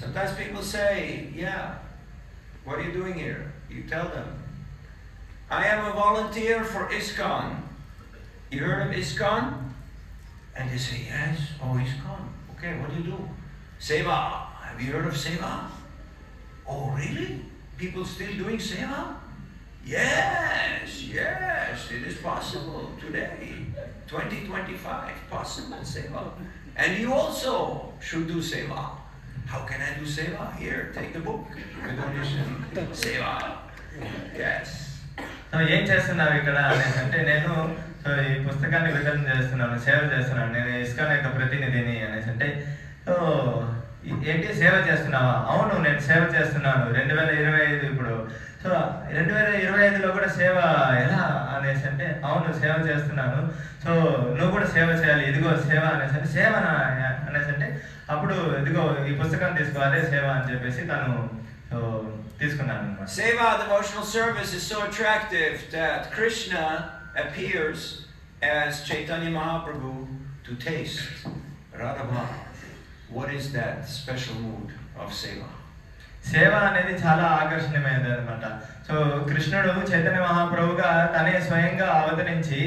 Sometimes people say, yeah, what are you doing here? You tell them, I am a volunteer for ISKCON. You heard of ISKCON? And they say, yes, oh, ISKCON. Okay, what do you do? Seva. Have you heard of Seva? Oh, really? People still doing Seva? Yes, it is possible today. 2025, possible Seva. And you also should do Seva. How can I do Seva? Here, take the book. Donation. Seva. Yes. So ఏం చేస్తున్నావు ఇక్కడ అనేసి అంటే నేను so ఈ పుస్తకాన్ని వితరణ చేస్తున్నాను, సేవ చేస్తున్నాను, నేను ISKCON యొక్క ప్రతినిధిని అనేసి అంటే సో ఏంటి సేవ చేస్తున్నావా? అవును, నేను సేవ చేస్తున్నాను 2025 ఇప్పుడు. సో 2025లో కూడా సేవ ఎలా అనేసి అంటే అవును సేవ చేస్తున్నాను, సో నువ్వు కూడా సేవ చేయాలి, ఇదిగో సేవ అనేసి అంటే సేవ అనేసి అంటే అప్పుడు ఇదిగో ఈ పుస్తకం తీసుకో, అదే సేవ అని చెప్పేసి తను తీసుకున్నాను అన్నమాట. Seva devotional service is so attractive that Krishna appears as Chaitanya Mahaprabhu to taste Radha. What is that special mood of Seva? సేవ అనేది చాలా ఆకర్షణీయమైనది అనమాట. సో కృష్ణుడు చైతన్య మహాప్రభుగా తనే స్వయంగా అవతరించి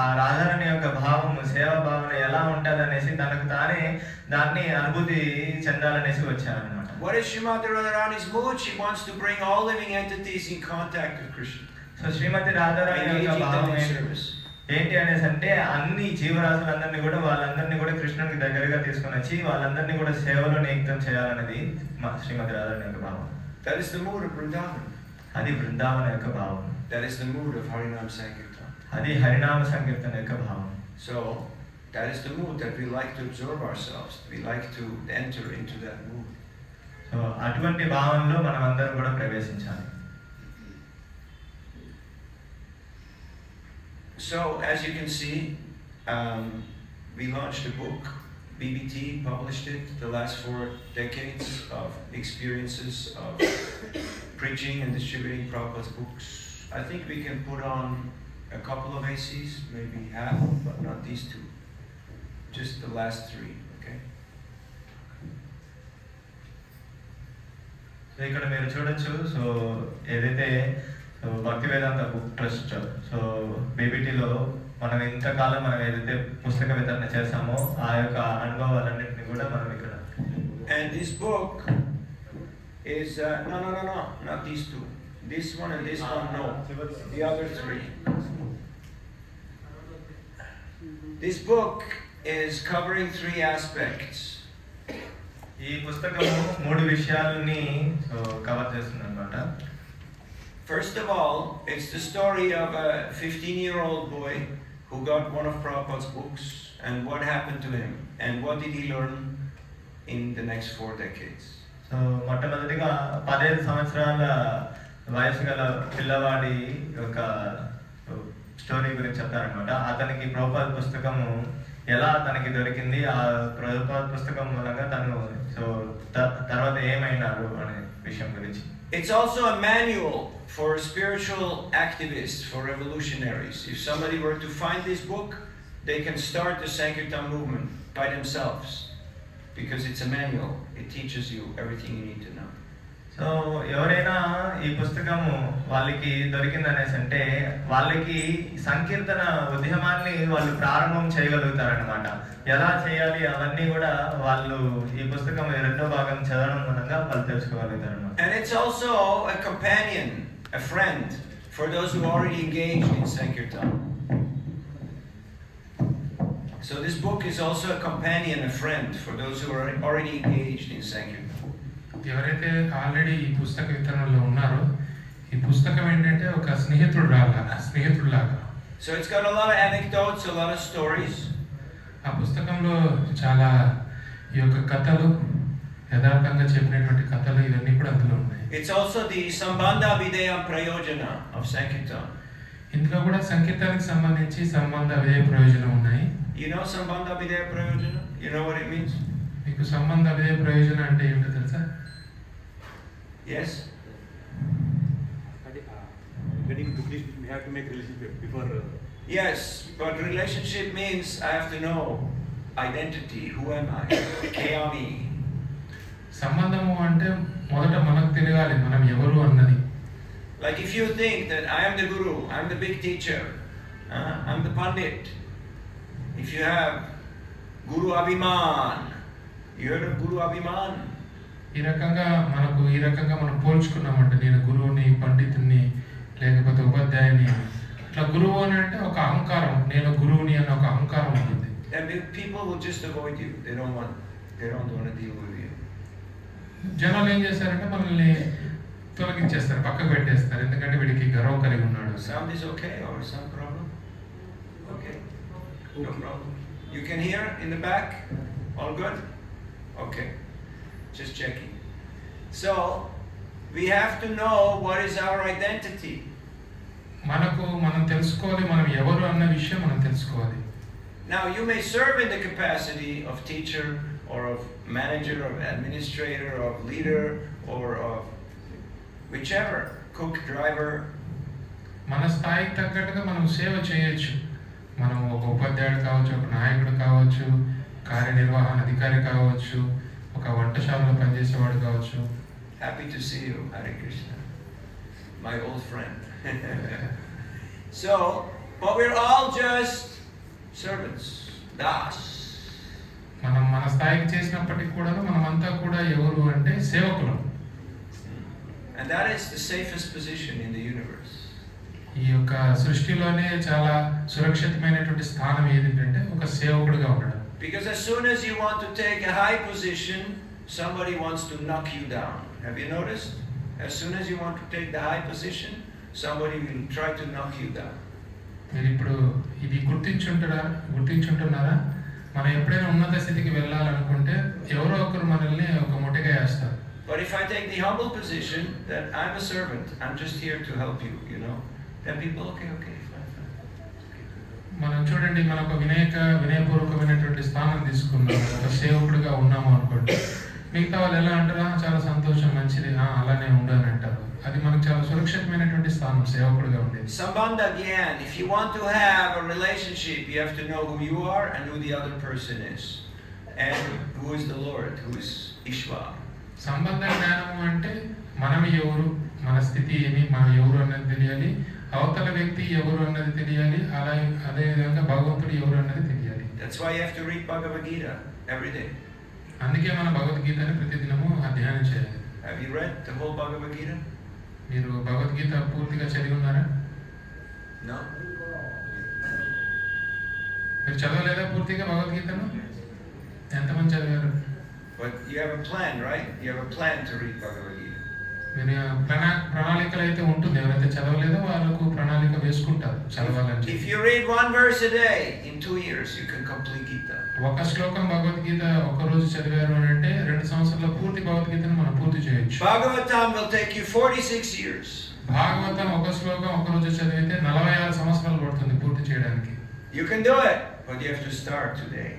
ఆ రాధారాణి యొక్క భావము, సేవా భావన ఎలా ఉంటుంది అనేసి తనకు తానే దాన్ని అనుభూతి చెందాలనేసి వచ్చారనమాట. What is Srimati Radharani's mood? She wants to bring all living entities in contact with Krishna. So Shrimati Radharani యొక్క భావం ఏంటి అనేసి అంటే అన్ని జీవరాశులందరినీ కూడా వాళ్ళందరినీ కూడా కృష్ణునికి దగ్గరగా తీసుకొని వచ్చి వాళ్ళందరినీ కూడా సేవలో నియుక్తం చేయాలనేది మా శ్రీమతి రాధారాణి యొక్క భావం. That is the mood of Vrindavan. అది బృందావన యొక్క భావం. That is the mood of Harinam Sankirtan. అది హరినామ సంకీర్తన యొక్క భావం. So that is the mood that we like to absorb ourselves. We like to enter into that mood. So అటువంటి భావంలో మనం అందరం కూడా ప్రవేశించాలి. So as you can see, we launched a book. BBT published it, the last 4 decades of experiences of preaching and distributing Prabhupada's books. I think we can put on a couple of ACs, maybe half, but not these 2. Just the last 3, okay? So ఇక్కడ మీరు చూడొచ్చు. So ఏదైతే భక్తి వేదాంత book trust so బీబీటీలో మనం ఇంతకాలం మనం ఏదైతే పుస్తక వితరణ చేసామో ఆ యొక్క అనుభవాలన్నింటినీ కూడా మనం ఇక్కడ. And this book is no, not these 2. This one and this one, no. The other 3. This book is covering 3 aspects. ఈ పుస్తకము 3 విషయాలని కవర్ చేస్తుంది అన్నమాట. First of all, it's the story of a 15-year-old boy who got one of Prabhupada's books and what happened to him and what did he learn in the next 4 decades. So మొట్టమొదటిగా 15 సంవత్సరాల వయసు గల పిల్లవాడి యొక్క story గురించి చెప్తారనమాట. అతనికి ప్రభుపాద పుస్తకము ఎలా తనకి దొరికింది, ఆ ప్రభుపాద పుస్తకం మూలంగా తను సో తర్వాత ఏమైనారు అనే విషయం గురించి. It's also a manual for spiritual activists, for revolutionaries. If somebody were to find this book, they can start the Sankirtan movement by themselves because it's a manual. It teaches you everything you need to know. So ఎవరైనా ఈ పుస్తకము వాళ్ళకి దొరికిందనేసి అంటే వాళ్ళకి సంకీర్తన ఉద్యమాన్ని వాళ్ళు ప్రారంభం చేయగలుగుతారనమాట. ఎలా చేయాలి అవన్నీ కూడా వాళ్ళు ఈ పుస్తకం 2వ భాగం చదవడం మూలంగా వాళ్ళు తెలుసుకోగలుగుతారనమాట. And it's also a companion, a friend for those who are already engaged in Sankirtan. So this book is also a companion, a friend for those who are already engaged in Sankirtan. ఎవరైతే already ఈ పుస్తక వితరణలో ఉన్నారో ఈ పుస్తకం ఏంటంటే ఒక స్నేహితుడిలాగా. So it's got a lot of anecdotes, a lot of stories. ఆ పుస్తకంలో చాలా ఈ యొక్క కథలు, యథార్థంగా చెప్పినటువంటి కథలు ఇవన్నీ కూడా అందులో ఉన్నాయి. It's also the Sambandha Videya Prayojana of Sankirtan. ఇందులో కూడా సంకీర్తనకి సంబంధించి సంబంధ వ్యయ ప్రయోజనం ఉన్నాయి. You know Sambandha Videya Prayojana? You know what it means? మీకు సంబంధ వ్యయ ప్రయోజనం అంటే ఏంటో తెలుసా? Yes. Getting to this, we have to make relationship before. Yes, but relationship means I have to know identity. Who am I? Kayami. సంబంధము అంటే మొదట మనకు తెలియాలి మనం ఎవరు అన్నది. Like if you think that I am the guru, I am the big teacher, I'm the pandit. If you have Guru Abhiman, you heard of Guru Abhiman? ఈ రకంగా మనం పోల్చుకున్నామంటే నేను గురువుని, పండితుని, లేకపోతే ఉపాధ్యాయుని. ఇట్లా గురువు అని అంటే ఒక అహంకారం, నేను గురువుని అనే ఒక అహంకారం ఉంటుంది. And people will just avoid you. They don't want to deal with you. జనాలు ఏం చేస్తారంటే మనల్ని తొలగించేస్తారు, పక్కకు పెట్టేస్తారు, ఎందుకంటే వీడికి గర్వం కలిగి ఉన్నాడు. Sound is okay or some problem? Okay. No problem. You can hear in the back? All good? Okay. Just checking. So, we have to know what is our identity. మనం తెలుసుకోవాలి, మనం ఎవరు అన్న విషయం మనం తెలుసుకోవాలి. Now, you may serve in the capacity of teacher or of manager or administrator or of leader or of whichever, cook, driver. మన స్థాయికి తగ్గట్టుగా మనం సేవ చేయొచ్చు. మనం ఒక ఉపాధ్యాయుడు కావచ్చు, ఒక నాయకుడు కావచ్చు, కార్యనిర్వహణ అధికారి కావచ్చు, ఒక వంటశాలలో పనిచేసేవాడు కావచ్చు. Happy to see you, Hare Krishna, my old friend. So, but we're all just servants, das. మన స్థాయికి చేసినప్పటికీ కూడా మనమంతా కూడా ఎవరు అంటే సేవకులం. And that is the safest position in the universe. ఈ యొక్క సృష్టిలోనే చాలా సురక్షితమైనటువంటి స్థానం ఏదంటే ఒక సేవకుడిగా ఉండడం. Because as soon as you want to take a high position, somebody wants to knock you down. Have you noticed? As soon as you want to take the high position, somebody will try to knock you down. మీరు ఇప్పుడు ఇది గుర్తించుంటున్నారా? మనం ఎప్పుడైనా ఉన్నత స్థితికి వెళ్ళాలనుకుంటే ఎవరో ఒకరు మనల్ని ఒక ముఠగా వేస్తారు. But if I take the humble position that I'm a servant, I'm just here to help you, then people, okay, fine. మనం చూడండి, మనం ఒక వినయపూర్వకమైనటువంటి స్థానం తీసుకున్నాం, ఒక సేవకుడిగా ఉన్నాము అనుకోండి. మిగతా వాళ్ళు ఎలా అంటారా, చాలా సంతోషం, మంచిది, అలానే ఉండని అంటారు. అది మనకు చాలా సురక్షితమైనటువంటి స్థానం సేవకుడిగా ఉండేది. Sambandha Gyan, if you want to have a relationship, you have to know who you are and who the other person is. And who is the Lord, who is Ishvara. సంబంధ జ్ఞానము అంటే మనం ఎవరు, మన స్థితి ఏమి, మనం ఎవరు అన్నది తెలియాలి, అవతల వ్యక్తి ఎవరు అన్నది తెలియాలి, అదే విధంగా భగవంతుడు ఎవరు అన్నది తెలియాలి. That's why you have to read Bhagavad Gita every day. అందుకే మనం భగవద్గీతని ప్రతిదినము అధ్యయనం చేయాలి. Have you read the whole Bhagavad Gita? మీరు భగవద్గీత పూర్తిగా చదివి ఉన్నారా? No. మీరు చదవలేదా పూర్తిగా భగవద్గీతను? ఎంతమంది చదివారు? But you have a plan, right? You have a plan to read Bhagavad Gita. మీరు ప్రణాళికలు అయితే ఉంటుంది. ఎవరైతే చదవలేదో వాళ్ళకు ప్రణాళిక వేసుకుంటారు చదవాలని. If you read one verse a day, in 2 years you can complete Gita. ఒక శ్లోకం భగవద్గీత ఒక రోజు చదివారు అని అంటే 2 సంవత్సరాల పూర్తి భగవద్గీతను మనం పూర్తి చేయొచ్చు. Bhagavatam will take you 46 years. Bhagavatam ఒక శ్లోకం ఒక రోజు చదివితే 46 సంవత్సరాలు పడుతుంది పూర్తి చేయడానికి. You can do it, but you have to start today.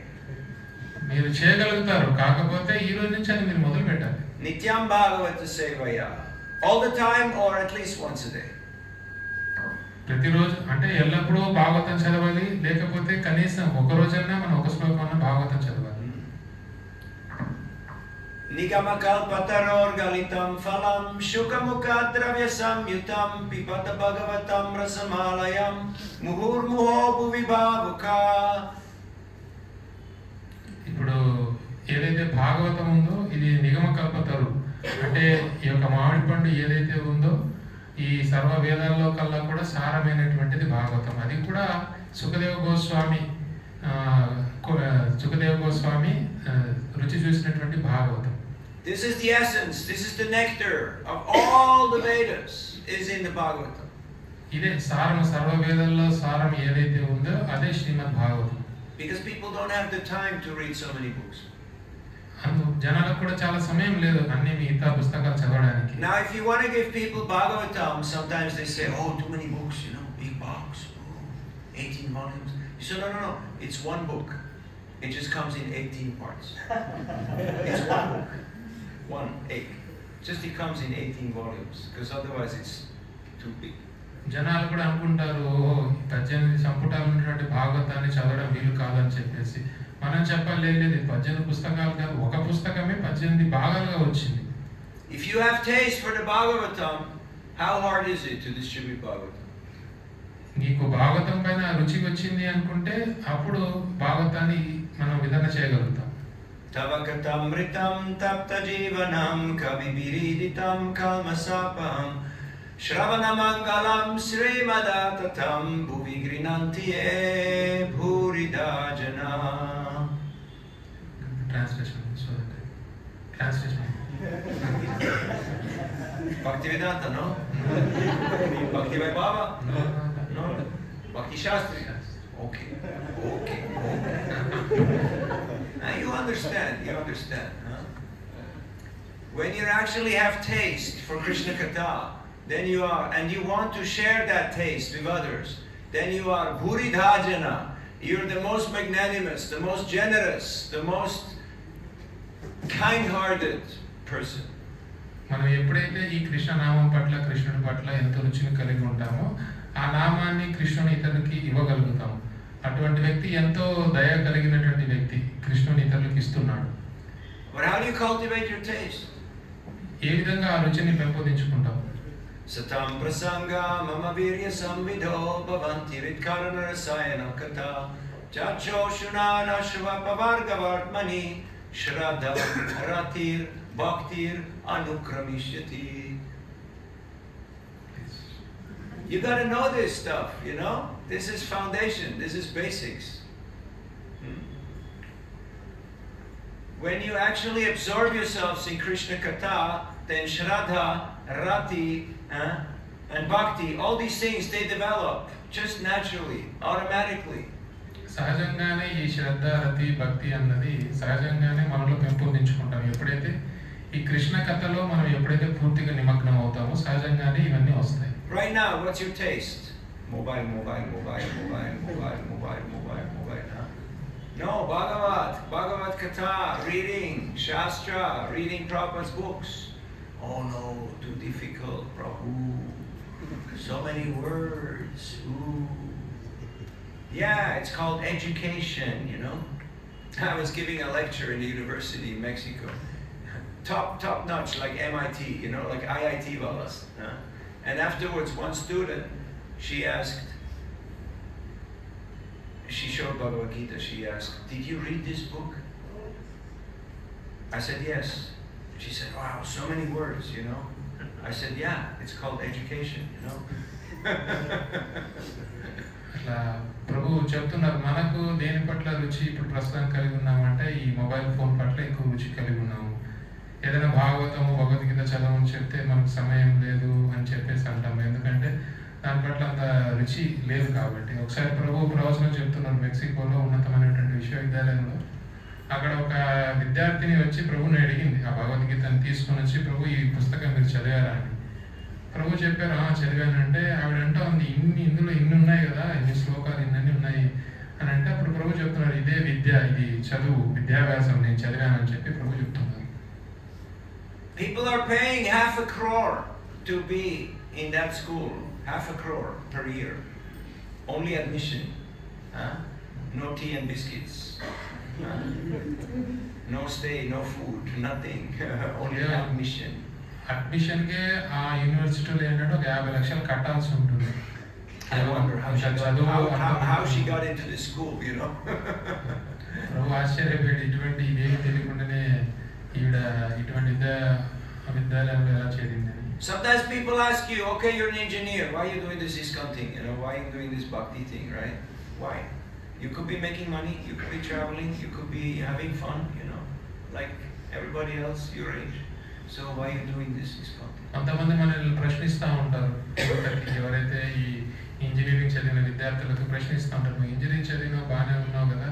మీరు చేయగలుగుతారు, కాకపోతే ఈ రోజు నుంచి అది మీరు మొదలు పెట్టాలి. Nityam Bhagavata Sevaya. All the time or at least once a day. ప్రతిరోజు అంటే ఎల్లప్పుడూ భాగవతం చదవాలి, లేకపోతే కనీసం ఒక రోజన్నా మనం ఒక శ్లోకం భాగవతం చదవాలి. Nigamakalpataror galitam phalam shukamukadravya samyutam pipata bhagavatam rasamalayam muhurmuho bhuvibhavuka. ఇప్పుడు ఏదైతే భాగవతం ఉందో ఇది నిగమ కల్పతరు, అంటే ఈ యొక్క మామిడి పండు ఏదైతే ఉందో ఈ సర్వ వేదాల్లో కల్లా కూడా సారమైనటువంటిది భాగవతం. అది కూడా సుఖదేవ గోస్వామి రుచి చూసినటువంటి Bhagavatam. This is the essence, this is the nectar of all the Vedas is in the Bhagavatam. ఇదే సారం, సర్వ వేదాల్లో సారం ఏదైతే ఉందో అదే శ్రీమద్ Bhagavatam. Because people don't have the time to read so many books. జనాలకు కూడా చాలా సమయం లేదు అన్ని మిగతా పుస్తకాలు చదవడానికి. Now if you want to give people Bhagavatam, sometimes they say, oh, too many books, big box, 18 volumes. You say, no, it's one book. It just comes in 18 parts. It's one book, 1/8. Just it comes in 18 volumes, because otherwise it's too big. జనాలు కూడా అనుకుంటారు 18 సంపుటాలు ఉన్నటువంటి భాగవతాన్ని చదవడం వీలు కాదని చెప్పేసి. మనం చెప్పాలి లేదు 18 పుస్తకాలు కాదు, ఒక పుస్తకమే 18 భాగాలుగా వచ్చింది. If you have taste for the Bhagavatam, how hard is it to distribute Bhagavatam? నీకు భాగవతం పైన రుచి వచ్చింది అనుకుంటే అప్పుడు భాగవతాన్ని మనం విధాన చేయగలుగుతాం. Tavakatamritam tapta jivanam kavibiriditam kalmasapam Shravanamangalam srimadatatam bhuvi grinantiye bhurida jana. Translation. Bhaktivedanta, no? Bhakti Vai Baba? No. Bhakti Shastri? Okay. Now you understand. Huh? When you actually have taste for Krishna Katha, then you are, and you want to share that taste with others, then you are Bhuridhajana. You're the most magnanimous, the most generous, the most kind-hearted person. మనం ఎప్పుడైతే ఈ కృష్ణ నామం పట్ల కృష్ణుడి పట్ల ఎంత రుచిని కలిగి ఉంటామో ఆ నామాన్ని కృష్ణుని ఇతరులకి ఇవ్వగలుగుతాం. అటువంటి వ్యక్తి ఎంతో దయ కలిగినటువంటి వ్యక్తి కృష్ణుని ఇతరులకు ఇస్తున్నాడు. But how do you cultivate your taste? ఏ విధంగా ఆ రుచిని పెంపొందించుకుంటాం? Satam prasanga mama virya samvidho bhavanti vidkarana rasayana katha chacho shunana shva pavargavartmani shraddha ratir bhaktir anukramishati. You got to know this stuff, you know? This is foundation, this is basics. When you actually absorb yourselves in Krishna Katha, then Shraddha, Rati, and Bhakti, all these things, they develop just naturally, automatically. సహజంగానే ఈ శ్రద్ధ రతి భక్తి అన్నది సహజంగానే మనలో పెంపొందించుకుంటాం. ఎప్పుడైతే ఈ కృష్ణ కథలో మనం ఎప్పుడైతే పూర్తిగా నిమగ్నం అవుతామో సహజంగానే ఇవన్నీ వస్తాయి. Right now, what's your taste? Mobile. Huh? No, Bhagavad Katha, reading Shastra, reading Prabhupada's books. Oh no, too difficult, Prabhu. So many words. Ooh. Yeah, it's called education, you know. I was giving a lecture in the university in Mexico. Top notch, like MIT, you know, like IIT Valas. Huh? And afterwards, one student, she showed Bhagavad Gita, she asked, "Did you read this book?" I said, "Yes." She said, "Wow, so many words, you know." I said, "Yeah, it's called education, you know." అట్లా ప్రభు చెప్తున్నారు మనకు దేని పట్ల రుచి ఇప్పుడు ప్రస్తుతం కలిగి ఉన్నామంటే ఈ మొబైల్ ఫోన్ పట్ల ఎక్కువ రుచి కలిగి ఉన్నాము. ఏదైనా భాగవతము భగవద్గీత చదవని చెప్తే మనకు సమయం లేదు అని చెప్పేసి అంటాము, ఎందుకంటే దాని పట్ల అంత రుచి లేదు కాబట్టి. ఒకసారి ప్రభు ప్రవచనం చెప్తున్నారు మెక్సికోలో ఉన్నతమైనటువంటి విశ్వవిద్యాలయంలో. అక్కడ ఒక విద్యార్థిని వచ్చి ప్రభుని అడిగింది ఆ భగవద్గీతను తీసుకొని వచ్చి, ప్రభు ఈ పుస్తకం మీరు చదివారా అని. ప్రభు చెప్పారు, చదివానంటే ఆవిడ అంటూ ఉంది, ఇందులో ఇన్ని ఉన్నాయి కదా, ఇన్ని శ్లోకాలు ఇన్ని ఉన్నాయి అని అంటే అప్పుడు ప్రభు చెప్తున్నారు, ఇదే విద్య, ఇది చదువు, విద్యాభ్యాసం, నేను చదివానని చెప్పి ప్రభు చెప్తున్నారు. People are paying 500 crore to be in that school, 500 crore per year. Only admission. Huh? No tea and biscuits. No stay, no food, nothing. Only admission. అడ్మిషన్కే ఆ యూనివర్సిటీలో ఏంటంటే ఒక 50 లక్షలు కట్టాల్సి ఉంటుంది. I wonder how she got into this school, you know. ప్రభు ఆశ్చర్యపోయాడు, ఇటువంటి ఇదేమి తెలియకుండానే ఈవిడ ఇటువంటి విద్యాలయంలో ఎలా చేరింది. Sometimes people ask you, okay, you're an engineer, why are you doing this ISKCON thing? You know, why are you doing this bhakti thing, right? Why? You could be making money, you could be traveling, you could be having fun, you know, like everybody else your age. So why are you doing this ISKCON thing? కొంతమంది మనల్ని ప్రశ్నిస్తూ ఉంటారు, ఎవరైతే ఈ engineering చదివిన విద్యార్థులకు ప్రశ్నిస్తూ ఉంటారు, నువ్వు ఇంజనీరింగ్ చదివినా బాగానే ఉన్నావు కదా,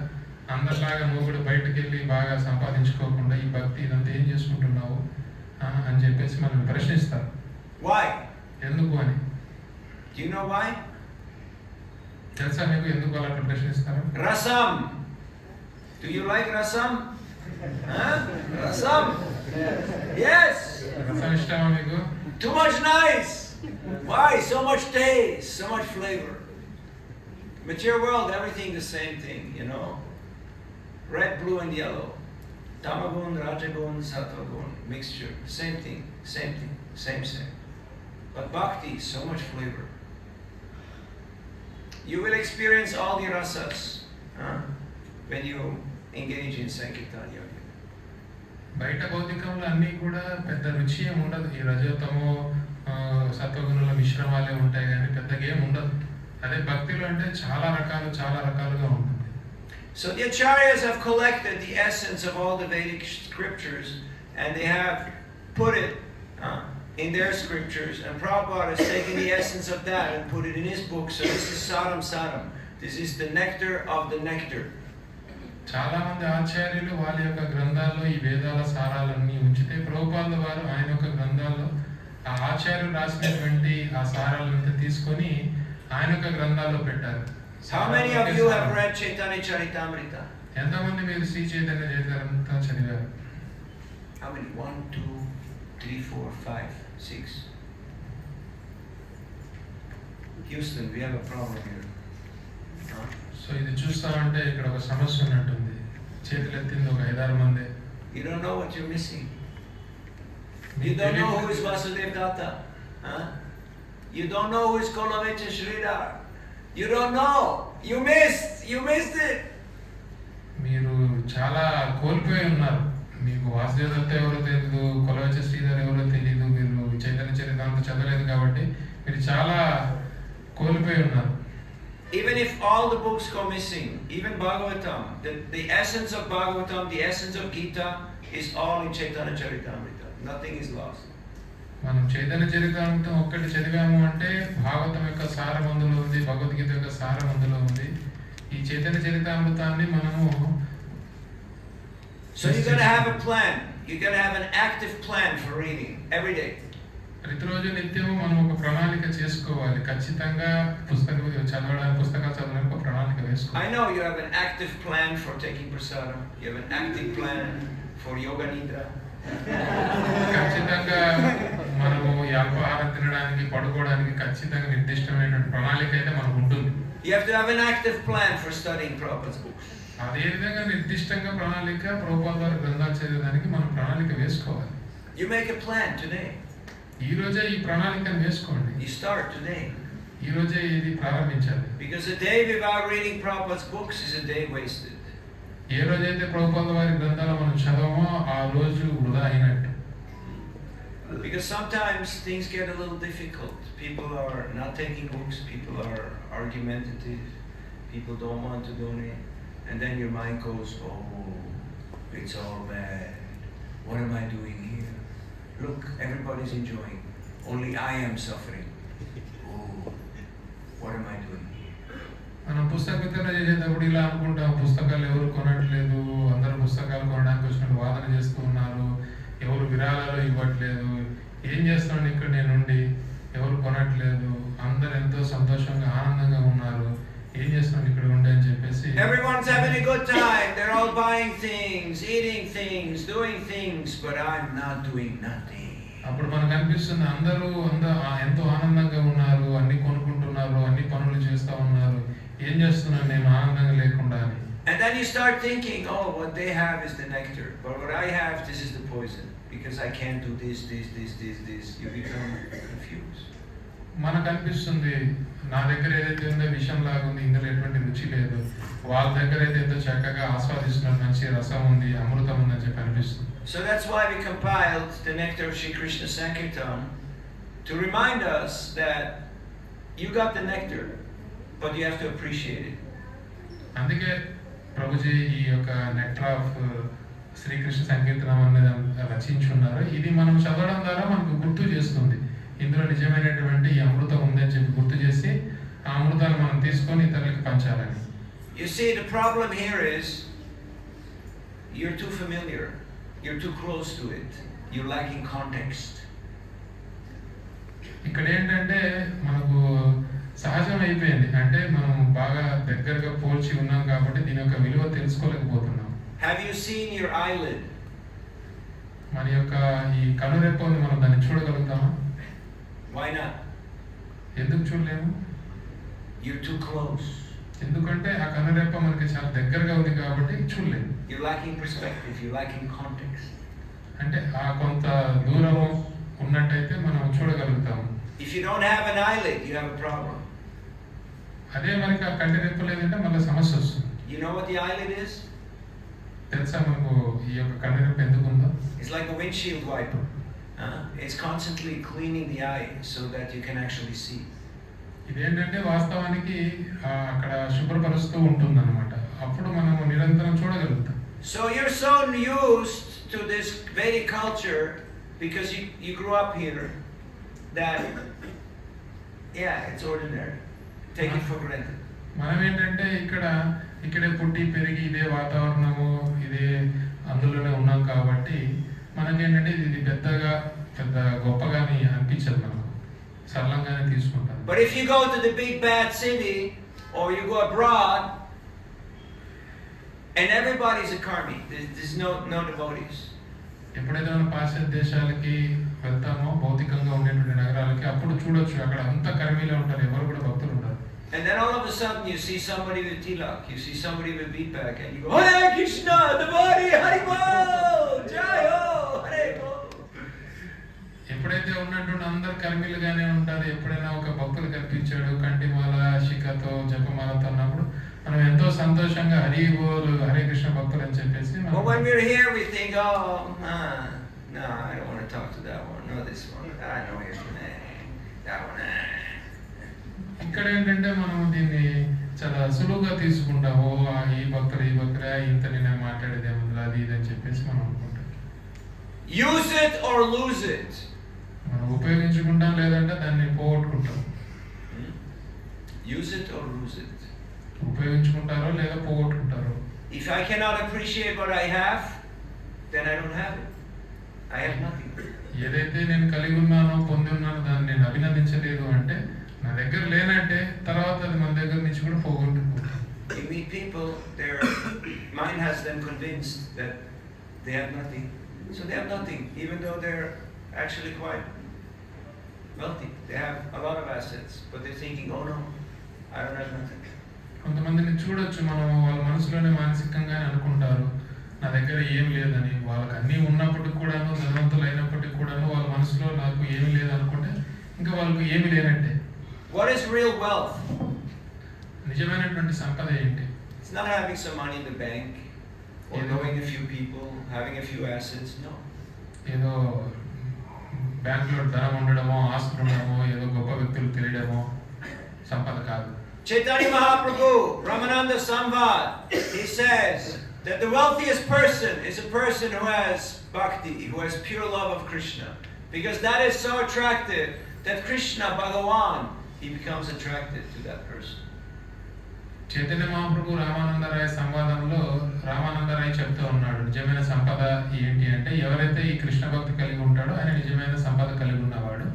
అందరిలాగా నువ్వు కూడా బయటకు వెళ్ళి బాగా సంపాదించుకోకుండా ఈ భక్తి ఇదంతా ఏం చేసుకుంటున్నావు అని చెప్పేసి మనల్ని ప్రశ్నిస్తారు. Why? ఎందుకు అని. Do you know why? తెలుసా మీకు ఎందుకు అలా ప్రశ్నిస్తారు? Rasam. Do you like rasam? Huh? Rasam? Yes. రసం ఇష్టమా మీకు? Too much nice. Why? So much taste, so much flavor. Material world, everything the same thing, you know. red, blue and yellow. Tamagun, Rajagun, Sattvagun, mixture. Same thing, same. But bhakti is so much flavor. You will experience all the rasas when you engage in Sankirtan Yoga. బయట భౌతికంలో అన్నీ కూడా పెద్ద రుచి ఏమి ఉండదు. ఈ రజోతమో సత్వగుణుల మిశ్రమాలే ఉంటాయి కానీ పెద్దగా ఏమి ఉండదు. అదే భక్తిలో అంటే చాలా రకాలుగా ఉంటుంది. So the acharyas have collected the essence of all the Vedic scriptures and they have put it in their scriptures, and Prabhupada has taken the essence of that and put it in his book. So this is Saram. This is the nectar of the nectar. చాలా మంది ఆచార్యులు వాళ్ళ యొక్క గ్రంథాల్లో ఈ వేదాల సారాలన్నీ ఉంచితే ప్రభుపాదుల వారు ఆయన యొక్క గ్రంథాల్లో ఆ ఆచార్యులు రాసినటువంటి ఆ సారాలంతా తీసుకొని ఆయన యొక్క గ్రంథాల్లో పెట్టారు. How many of you have read Chaitanya Charitamrita? ఎంతమంది మీరు శ్రీ చైతన్య చరితామృత చదివారు? How many? 1, 2, 3, 4, 5, 6. Houston, we have a problem here. So ఇది చూస్తామంటే ఇక్కడ ఒక సమస్య ఉన్నట్టుంది. చేతులు ఎత్తింది ఒక 5-6 మంది. You don't know what you're missing. You don't know who is Vasudev Datta. You don't know who is Kolavecha Sridhar. You don't know. You missed it. మీరు చాలా కోల్పోయి ఉన్నారు. మీకు వాసుదేవ దత్త ఎవరో తెలియదు, కొలవెచ్చ శ్రీధర్ ఎవరో తెలియదు, మీరు చైతన్య చరితామృత చదవలేదు కాబట్టి మీరు చాలా కోల్పోయి ఉన్నారు. Even if all the books go missing, even Bhagavatam, the essence of Bhagavatam, the essence of Gita is all in Chaitanya Charitamrita. Nothing is lost. మనం చైతన్య చరితామృతం ఒక్కటి చదివాము అంటే భాగవతం యొక్క సారం అందులో ఉంది, భగవద్గీత యొక్క సారం అందులో ఉంది. ఈ చైతన్య చరితామృతాన్ని మనము So you're going to have a plan. You're going to have an active plan for reading every day. ప్రతిరోజు నిత్యము మనం ఒక ప్రణాళిక చేసుకోవాలి. ఖచ్చితంగా పుస్తకాలు చదవడానికి ఒక ప్రణాళిక వేసుకోవాలి. I know you have an active plan for taking prasadam. You have an active plan for yoga nidra. ఖచ్చితంగా మనము ఈ అల్పాహారం తినడానికి పడుకోవడానికి ఖచ్చితంగా నిర్దిష్టమైనటువంటి ప్రణాళిక అయితే మనకు ఉంటుంది. You have to have an active plan for studying Prabhupada's books. అదే విధంగా నిర్దిష్టంగా ప్రణాళిక ప్రభుపాద వారి గ్రంథాలు చదివేదానికి మనం ప్రణాళిక వేసుకోవాలి. You make a plan today. ఈ రోజే ఈ ప్రణాళికను వేసుకోండి. You start today. ఈ రోజే ఇది ప్రారంభించాలి. Because a day without reading Prabhupada's books is a day wasted. ఏ రోజైతే ప్రభుపాద వారి గ్రంథాలు మనం చదవమో ఆ రోజు వృధా అయినట్టు. Because sometimes things get a little difficult. People are not taking books. People are argumentative. People don't want to donate. And then your mind goes, oh, it's all bad. What am I doing here? Look, everybody's enjoying. Only I am suffering. Oh, what am I doing here? మనం పుస్తక వితరణ చేసేటప్పుడు ఇలా అనుకుంటాం, పుస్తకాలు ఎవరు కొనట్లేదు, అందరు పుస్తకాలు కొనడానికి వచ్చినట్టు వాదన చేస్తూ ఉన్నారు, ఎవరు విరాళాలు ఇవ్వట్లేదు, ఏం చేస్తున్నాను ఇక్కడ నేనుండి, ఎవరు కొనట్లేదు, అందరు ఎంతో సంతోషంగా ఆనందంగా ఉన్నారు, ఏం చేస్తున్నాను ఇక్కడ ఉండి అని చెప్పేసి. Everyone's having a good time. They're all buying things, eating things, doing things, but I'm not doing nothing. అప్పుడు మనకు అనిపిస్తుంది అందరూ ఎంతో ఆనందంగా ఉన్నారు, అన్ని కొనుక్కుంటున్నారు, అన్ని పనులు చేస్తూ ఉన్నారు, ఏం చేస్తున్నాను నేను ఆనందంగా లేకుండా అని. And then you start thinking, oh, what they have is the nectar, but what I have, this is the poison, because I can't do this. You become confused. మనకు అనిపిస్తుంది నా దగ్గర ఏదైతే ఉందో విషం లాగుంది, ఇందులో ఎటువంటి రుచి లేదు, వాళ్ళ దగ్గర అయితే ఎంతో చక్కగా ఆస్వాదిస్తున్నారు, మంచి రసం ఉంది, అమృతం ఉందని చెప్పి అనిపిస్తుంది. So that's why we compiled the Nectar of Shri Krishna Sankirtan to remind us that you got the nectar, but you have to appreciate it. అందుకే ప్రభుజీ ఈ యొక్క నెక్టర్ ఆఫ్ శ్రీకృష్ణ సంకీర్తనం అనేది రచించున్నారు. ఇది మనం చదవడం ద్వారా మనకు గుర్తు చేస్తుంది ఇందులో నిజమైనటువంటి ఈ అమృతం ఉందని చెప్పి గుర్తు చేసి ఆ అమృతాన్ని మనం తీసుకొని ఇతరులకు పంచాలని. You see, the problem here is you're too familiar. You're too close to it. You're lacking context. ఇక్కడ ఏంటంటే మనకు సహజం అయిపోయింది, అంటే మనం బాగా దగ్గరగా పోల్చి ఉన్నాం కాబట్టి దీని యొక్క విలువ తెలుసుకోలేకపోతున్నాం. Have you seen your eyelid? మన యొక్క ఈ కనురెప్పని మనం దాన్ని చూడగలుగుతామా? Why not? ఎందుకు చూడలేము? You're too close. ఎందుకంటే ఆ కనురెప్ప మనకి చాలా దగ్గరగా ఉంది కాబట్టి చూడలేదు. You're lacking perspective, you're lacking context. అంటే ఆ కొంత దూరం ఉన్నట్టయితే మనం చూడగలుగుతాము. If you don't have an eyelid, you have a problem. అదే మనకి ఆ కంటి రెప్ప లేదంటే మళ్ళీ సమస్య వస్తుంది. You know what the eyelid is? తెలుసా మనకు ఈ యొక్క కంటి రెప్ప ఎందుకు ఉందో? It's like a windshield wiper. It's constantly cleaning the eye so that you can actually see. ఇదేంటంటే వాస్తవానికి అక్కడ శుభ్రపరుస్తూ ఉంటుందన్నమాట. అప్పుడు మనము నిరంతరం చూడగలుగుతాం. So you're so used to this Vedic culture because you grew up here that it's ordinary. Take it for granted. మనం ఏంటంటే ఇక్కడే పుట్టి పెరిగి ఇదే వాతావరణము ఇదే అందులోనే ఉన్నాం కాబట్టి మనకేంటంటే ఇది పెద్ద గొప్పగాని అనిపించదు, మనకు సరళంగానే తీసుకుంటాం. But if you go to the big bad city or you go abroad and everybody's a karmi, there's no devotees. ఎప్పుడైతే మనం పాశ్చాత్య దేశాలకి వెళ్తామో భౌతికంగా ఉండేటువంటి నగరాలకి అప్పుడు చూడొచ్చు అక్కడ అంతా కర్మీలో ఉంటారు, ఎవరు కూడా భక్తులు ఉంటారు. And then all of a sudden you see somebody with tilak, you see somebody with bead bag, and you go, Hare Krishna, Devotee, Hari Bol, Jayo, Hare Bol. ఎప్పుడైతే ఉన్నటువంటి అందరు కర్మీలుగానే ఉంటారు, ఎప్పుడైనా ఒక భక్తులు కనిపించాడు కంటిమాల శిఖతో జపమాలతో అన్నప్పుడు మనం ఎంతో సంతోషంగా హరి బోల్ హరే కృష్ణ భక్తులు అని చెప్పేసి. But when we're here we think, no, I don't want to talk to that one, no this one, I know his name, that one. ఇక్కడ ఏంటంటే మనం దీన్ని చాలా సులువుగా తీసుకుంటాము. ఈ భక్తులు ఇంత నేను మాట్లాడేది ఏముంది అది ఇది అని చెప్పేసి మనం అనుకుంటాం. Use it or lose it. మనం ఉపయోగించుకుంటాం లేదంటే దాన్ని పోగొట్టుకుంటాం. Use it or lose it. ఉపయోగించుకుంటారో లేదా పోగొట్టుకుంటారో. If I cannot appreciate what I have, then I don't have it. I have nothing. ఏదైతే నేను కలిగి ఉన్నానో పొంది ఉన్నానో దాన్ని నేను అభినందించలేదు అంటే నా దగ్గర లేనంటే తర్వాత అది మన దగ్గర నుంచి కూడా పోగొట్టుకుంటాం. You meet people, their mind has them convinced that they have nothing. So they have nothing, even though they're actually quite wealthy. They have a lot of assets, but they're thinking, oh no, I don't have nothing. కొంతమందిని చూడొచ్చు మనం, వాళ్ళ మనసులోనే మానసికంగానే అనుకుంటారు నా దగ్గర ఏం లేదని. వాళ్ళకి అన్నీ ఉన్నప్పటికి కూడాను ధనవంతులు అయినప్పటికీ కూడాను వాళ్ళ మనసులో నాకు ఏమి లేదు అనుకుంటే ఇంకా వాళ్ళకు ఏమి లేనంటే. What is real wealth? నిజమైనటువంటి సంపద ఏంటి? It's not having some money in the bank or knowing a few people, having a few assets. No. ఏదో బ్యాంకులో ధనం ఉండడమో ఆస్తులు ఉండడమో ఏదో గొప్ప వ్యక్తులు తెలియడమో సంపద కాదు. Chaitanya Mahaprabhu, Ramananda Samvad, he says that the wealthiest person is a person who has bhakti, who has pure love of Krishna, because that is so attractive that Krishna, Bhagavan, he becomes attracted to that person. Chaitanya Mahaprabhu Ramananda Raya సంవాదంలో Ramananda Raya చెప్తూ ఉన్నాడు, నిజమైన సంపద ఏంటి అంటే ఎవరైతే ఈ కృష్ణ భక్తి కలిగి ఉంటాడో ఆయన నిజమైన సంపద కలిగి ఉన్నవాడు.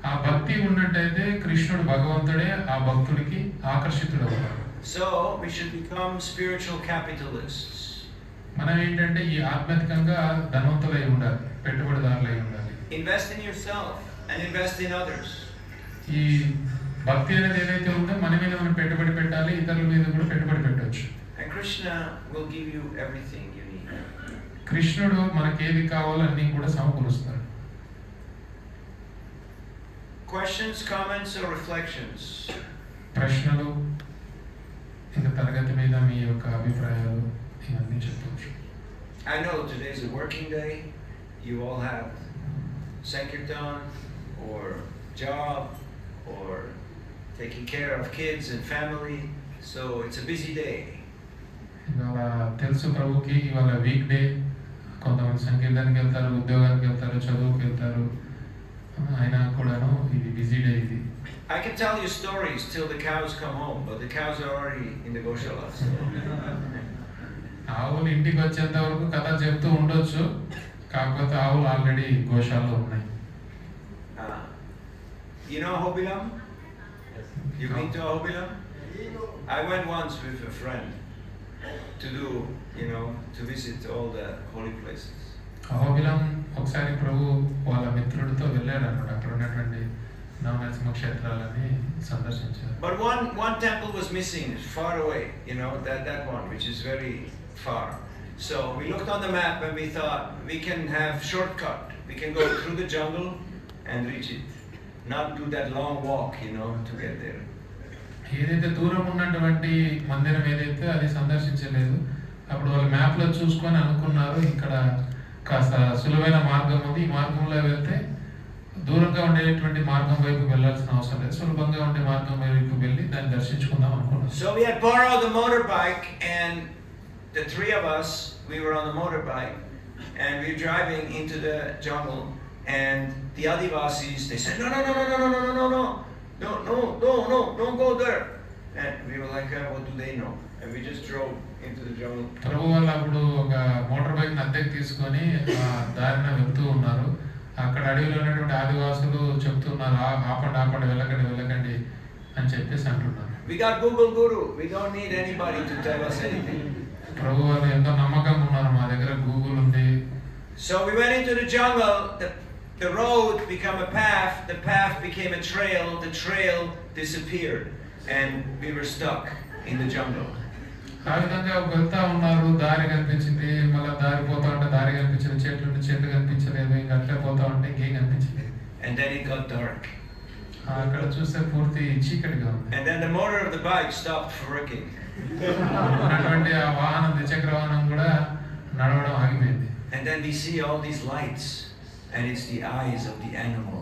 ఆ భక్తి ఉన్నట్టయితే కృష్ణుడు భగవంతుడే ఆ భక్తుడికి ఆకర్షితుడు అవుతాడు. So we should become spiritual capitalists. మనం ఏంటంటే ఈ ఆధ్యాత్మికంగా ధనవంతులై ఉండాలి, పెట్టుబడిదారులై ఉండాలి. Invest in yourself and invest in others. ఈ భక్తి అనేది ఏదైతే ఉందో మన మీద మనం పెట్టుబడి పెట్టాలి, ఇతరుల మీద కూడా పెట్టుబడి పెట్టవచ్చు. And Krishna will give you everything you need. కృష్ణుడు మనకి ఏది కావాలో అన్ని కూడా సమకూరుస్తాడు. Questions, comments, or reflections? ప్రశ్నలు ఇంకా తరగతి మీద మీ యొక్క అభిప్రాయాలు ఇవన్నీ చెప్పవచ్చు. I know today is a working day. You all have sankirtan or job or taking care of kids and family, so it's a busy day. ఇవాళ తెలుసు ప్రభుకి ఇవాళ వీక్ డే, కొంతమంది సంకీర్తనకి వెళ్తారు, ఉద్యోగానికి వెళ్తారు, చదువుకి వెళ్తారు, అయినా కూడాను ఇది బిజీ డే. ఇది I can tell you stories till the cows come home, but the cows are already in the Goshala. So. ఆవులు ఇంటికి వచ్చేంత వరకు కథ చెప్తూ ఉండొచ్చు, కాకపోతే ఆవులు ఆల్రెడీ గోశాలలో ఉన్నాయి. You know Hobilam? You been to Hobilam? I went once with a friend to do, to visit all the holy places. Ahobilam ఒకసారి ప్రభు వాళ్ళ మిత్రుడితో వెళ్ళాడు అన్నమాట. అక్కడ ఉన్నటువంటి నవనరసింహ క్షేత్రాలని సందర్శించారు. But one temple was missing, far away, that one, which is very far. So we looked on the map and we thought we can have shortcut. We can go through the jungle and reach it. Not do that long walk, to get there. ఏదైతే దూరం ఉన్నటువంటి మందిరం ఏదైతే అది సందర్శించలేదు. అప్పుడు వాళ్ళు మ్యాప్లో చూసుకొని అనుకున్నారు ఇక్కడ కాస్త సులువైన మార్గం ఉంది, ఈ మార్గంలో వెళ్తే దూరంగా ఉండేటువంటి మార్గం వైపు వెళ్ళాల్సిన అవసరం లేదు, సులభంగా ఉండే మార్గం వైపు వెళ్ళి దాన్ని దర్శించుకుందాం అనుకున్నాం. So we had borrowed the motorbike, and the three of us, we were on the motorbike, and we were driving into the jungle, and the Adivasis, they said, no, don't go there. And we were like, what do they know? And we just drove into the jungle. ప్రభు వాళ్ళు అప్పుడు ఒక motor bike అద్దెకి తీసుకొని దారిన వెళ్తూ ఉన్నారు. అక్కడ అడవిలో ఉన్నటువంటి ఆదివాసులు చెప్తున్నారు, ఆపండి వెళ్ళకండి అని చెప్పేసి అంటున్నారు. We got Google Guru. We don't need anybody to tell us anything. ప్రభు వాళ్ళు ఎంతో నమ్మకంగా ఉన్నారు, మా దగ్గర గూగుల్ ఉంది. So we went into the jungle. The road became a path. The path became a trail. The trail disappeared, and we were stuck in the jungle. ఆ విధంగా వెళ్తా ఉన్నారు, దారి కనిపించింది, మళ్ళీ దారి పోతా ఉంటే దారి కనిపించలేదు, చెట్లు కనిపించలేదు, ఇంకా అట్లే పోతా ఉంటే ఇంకేం కనిపించలేదు. And then it got dark. అక్కడ చూస్తే పూర్తి చీకటిగా ఉంది. And then the motor of the bike stopped working. ఉన్నటువంటి ఆ వాహనం, ద్విచక్ర వాహనం కూడా నడవడం ఆగిపోయింది. And then we see all these lights, and it's the eyes of the animal.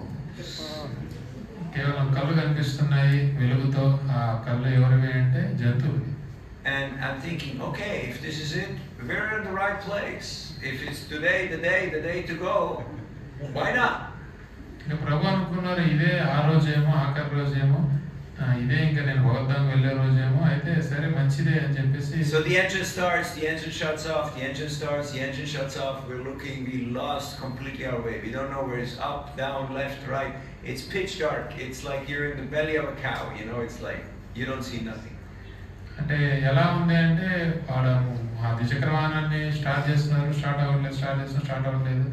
కేవలం కళ్ళు కనిపిస్తున్నాయి వెలుగుతో, ఆ కళ్ళు ఎవరివి అంటే జంతువులు. And I'm thinking, okay, if this is it, we're in the right place. If it's today, the day to go, why not? ఇంకా ప్రభు అనుకున్నారు, ఇదే ఆ రోజేమో, ఆఖరి రోజేమో, ఇదే ఇంకా నేను భగవద్ధాం వెళ్ళే రోజేమో, అయితే సరే మంచిదే అని చెప్పేసి. So the engine starts, the engine shuts off, the engine starts, the engine shuts off. We're looking, we lost completely our way. We don't know where it's up, down, left, right. It's pitch dark. It's like you're in the belly of a cow, it's like you don't see nothing. అంటే ఎలా ఉంది అంటే వాడు ఆ ద్విచక్ర వాహనాన్ని start start అవ్వట్లేదు,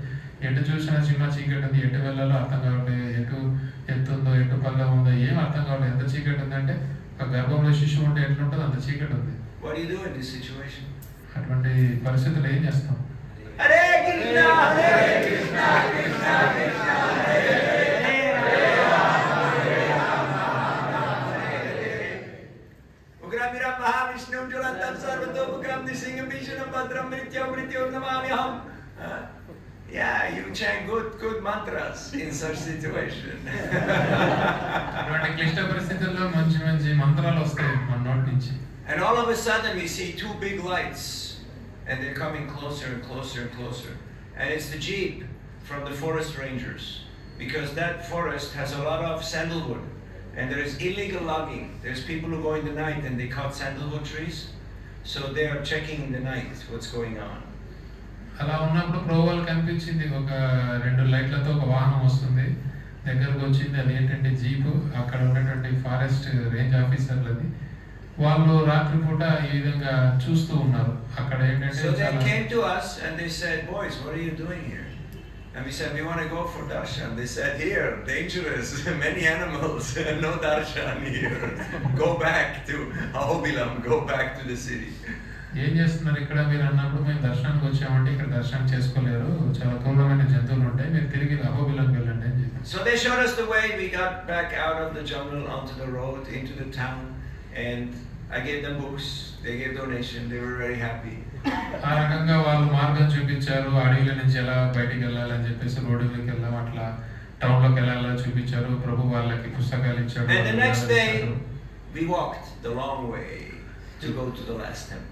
ఎటు చూసినా చిన్న చీకటి ఉంది, ఎటు వెళ్ళాలో అర్థం కావట్లేదు, ఎటు ఎత్తుందో ఎటు పల్లె ఉందో ఏం అర్థం కావట్లేదు. ఎంత చీకటి ఉంది అంటే ఒక గర్భంలో శిశువు ఉంటే ఎట్లుంటుందో అంత చీకటి ఉంది. What do you do in this situation? అటువంటి పరిస్థితులు ఏం చేస్తాం? Hare Krishna, Hare Krishna, Krishna Krishna, Hare Ugramiram Mahavishnu Julantam Sarvatopukam Nisingam Vishanam Bhadram Mrityam Namamyaham. Yeah, you chant good mantras in such situation. అటువంటి క్లిష్ట పరిస్థితుల్లో మంచి మంత్రాలు వస్తాయి మన నోటి నుంచి. And all of a sudden we see two big lights, and they're coming closer and closer and closer. And it's the jeep from the forest rangers, because that forest has a lot of sandalwood, and there is illegal logging. There's people who go in the night and they cut sandalwood trees, so they are checking in the night what's going on. అలా ఉన్నప్పుడు ప్రోవాల్ కనిపించింది, ఒక 2 లైట్లతో ఒక వాహనం వస్తుంది, దగ్గరకు వచ్చింది. అది ఏంటంటే జీపు. అక్కడ ఉన్నటువంటి ఫారెస్ట్ రేంజ్ ఆఫీసర్లది. వాళ్ళు రాత్రిపూట ఈ విధంగా చూస్తూ ఉన్నారు. అక్కడ ఏంటంటే So they came to us and they said, boys, what are you doing here? And we said, we want to go for darshan. They said, here, dangerous, many animals, no darshan here. Go back to Ahobilam, go back to the city. ఏం చేస్తున్నారు ఇక్కడ మీరు అన్నప్పుడు, మేము దర్శనానికి వచ్చామంటే ఇక్కడ దర్శనం చేసుకోలేరు, చాలా క్రూరమైన జంతువులు ఉంటాయి, మీరు తిరిగి అహోబిలంకి వెళ్ళండి అని చెప్పి. So they showed us the way. We got back out of the jungle onto the road into the town, and I gave them books. They gave donation. They were very happy. ఆ రకంగా వాళ్ళు మార్గం చూపించారు, అడవిలో నుంచి ఎలా బయటికి వెళ్ళాలని చెప్పేసి, రోడ్డులోకి వెళ్ళాం, అట్లా టౌన్ లోకి వెళ్ళాలని చూపించారు. ప్రభు వాళ్ళకి పుస్తకాలు ఇచ్చారు. And the next day we walked the long way to go to the last temple.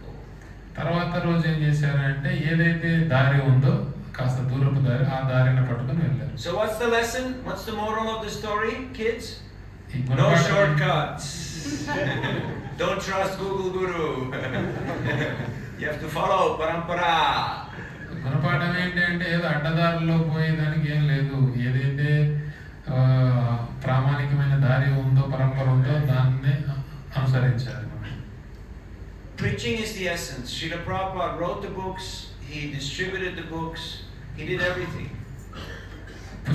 తర్వాత రోజు ఏం చేశారంటే ఏదైతే దారి ఉందో కాస్త దూరపు దారి, ఆ దారిని పట్టుకొని వెళ్ళారు. So what's the lesson? What's the moral of the story, kids? No No shortcuts. Don't trust Google Guru. You have to follow parampara. గుణపాఠం ఏంటంటే ఏదో అడ్డదారిలో పోయేదానికి ఏం లేదు. ఏదైతే ప్రామాణికమైన దారి ఉందో, పరంపర ఉందో దాన్నే అనుసరించాలి. Preaching is the essence. Srila Prabhupada wrote the books, he distributed the books, he did everything.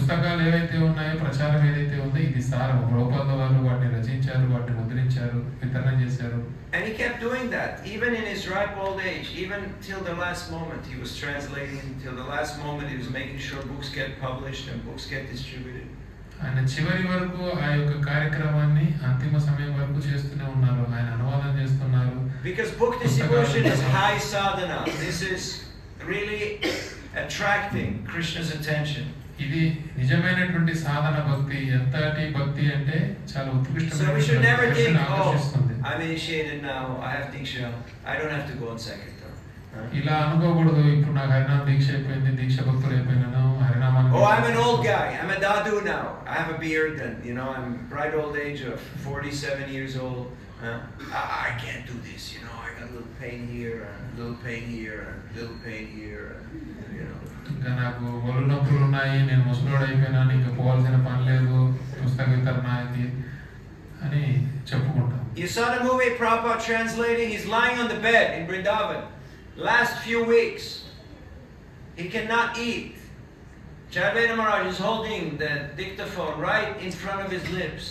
పుస్తకాలు ఏవైతే ఉన్నాయో, ప్రచారం ఏదైతే ఉందో, ఇది సారం. ప్రభుపాద వారు వాటిని రచించారు, వాటిని ముద్రించారు, వితరణ చేశారు. And he kept doing that, even in his ripe old age, even till the last moment he was translating, till the last moment he was making sure books get published and books get distributed. ఆయన చివరి వరకు ఆ యొక్క కార్యక్రమాన్ని అంతిమ సమయం వరకు చేస్తూనే ఉన్నారు. ఆయన అనువాదం చేస్తున్నారు. Because book distribution is high sadhana. This is really attracting Krishna's attention. ఇది నిజమైనటువంటి సాధన భక్తి. ఎంతటి భక్తి అంటే చాలా ఉత్కృష్టమైన. So we should never think, oh, I'm initiated now, I have Diksha, I don't have to go on Sankirtan. ఇలా అనుకోకూడదు. ఇప్పుడు నాకు హరినామ దీక్ష అయిపోయింది, దీక్ష భక్తులు అయిపోయినాను, హరినామాన్ని. Oh, I'm an old guy, I'm a dadu now, I have a beard and, I'm bright old age of 47 years old. I can't do this, I got a little pain here and a little pain here and a little pain here and, ఇంకా నాకు ఒళ్ళు నొప్పులు ఉన్నాయి, నేను ముసలోడు అయిపోయినాను, ఇంకా పోవాల్సిన పని లేదు, పుస్తక వితరణ అని చెప్పుకుంటాం. You saw the movie Prabhupada translating? He's lying on the bed in Vrindavan. Last few weeks, he cannot eat. Chadveda Maharaj is holding the dictaphone right in front of his lips.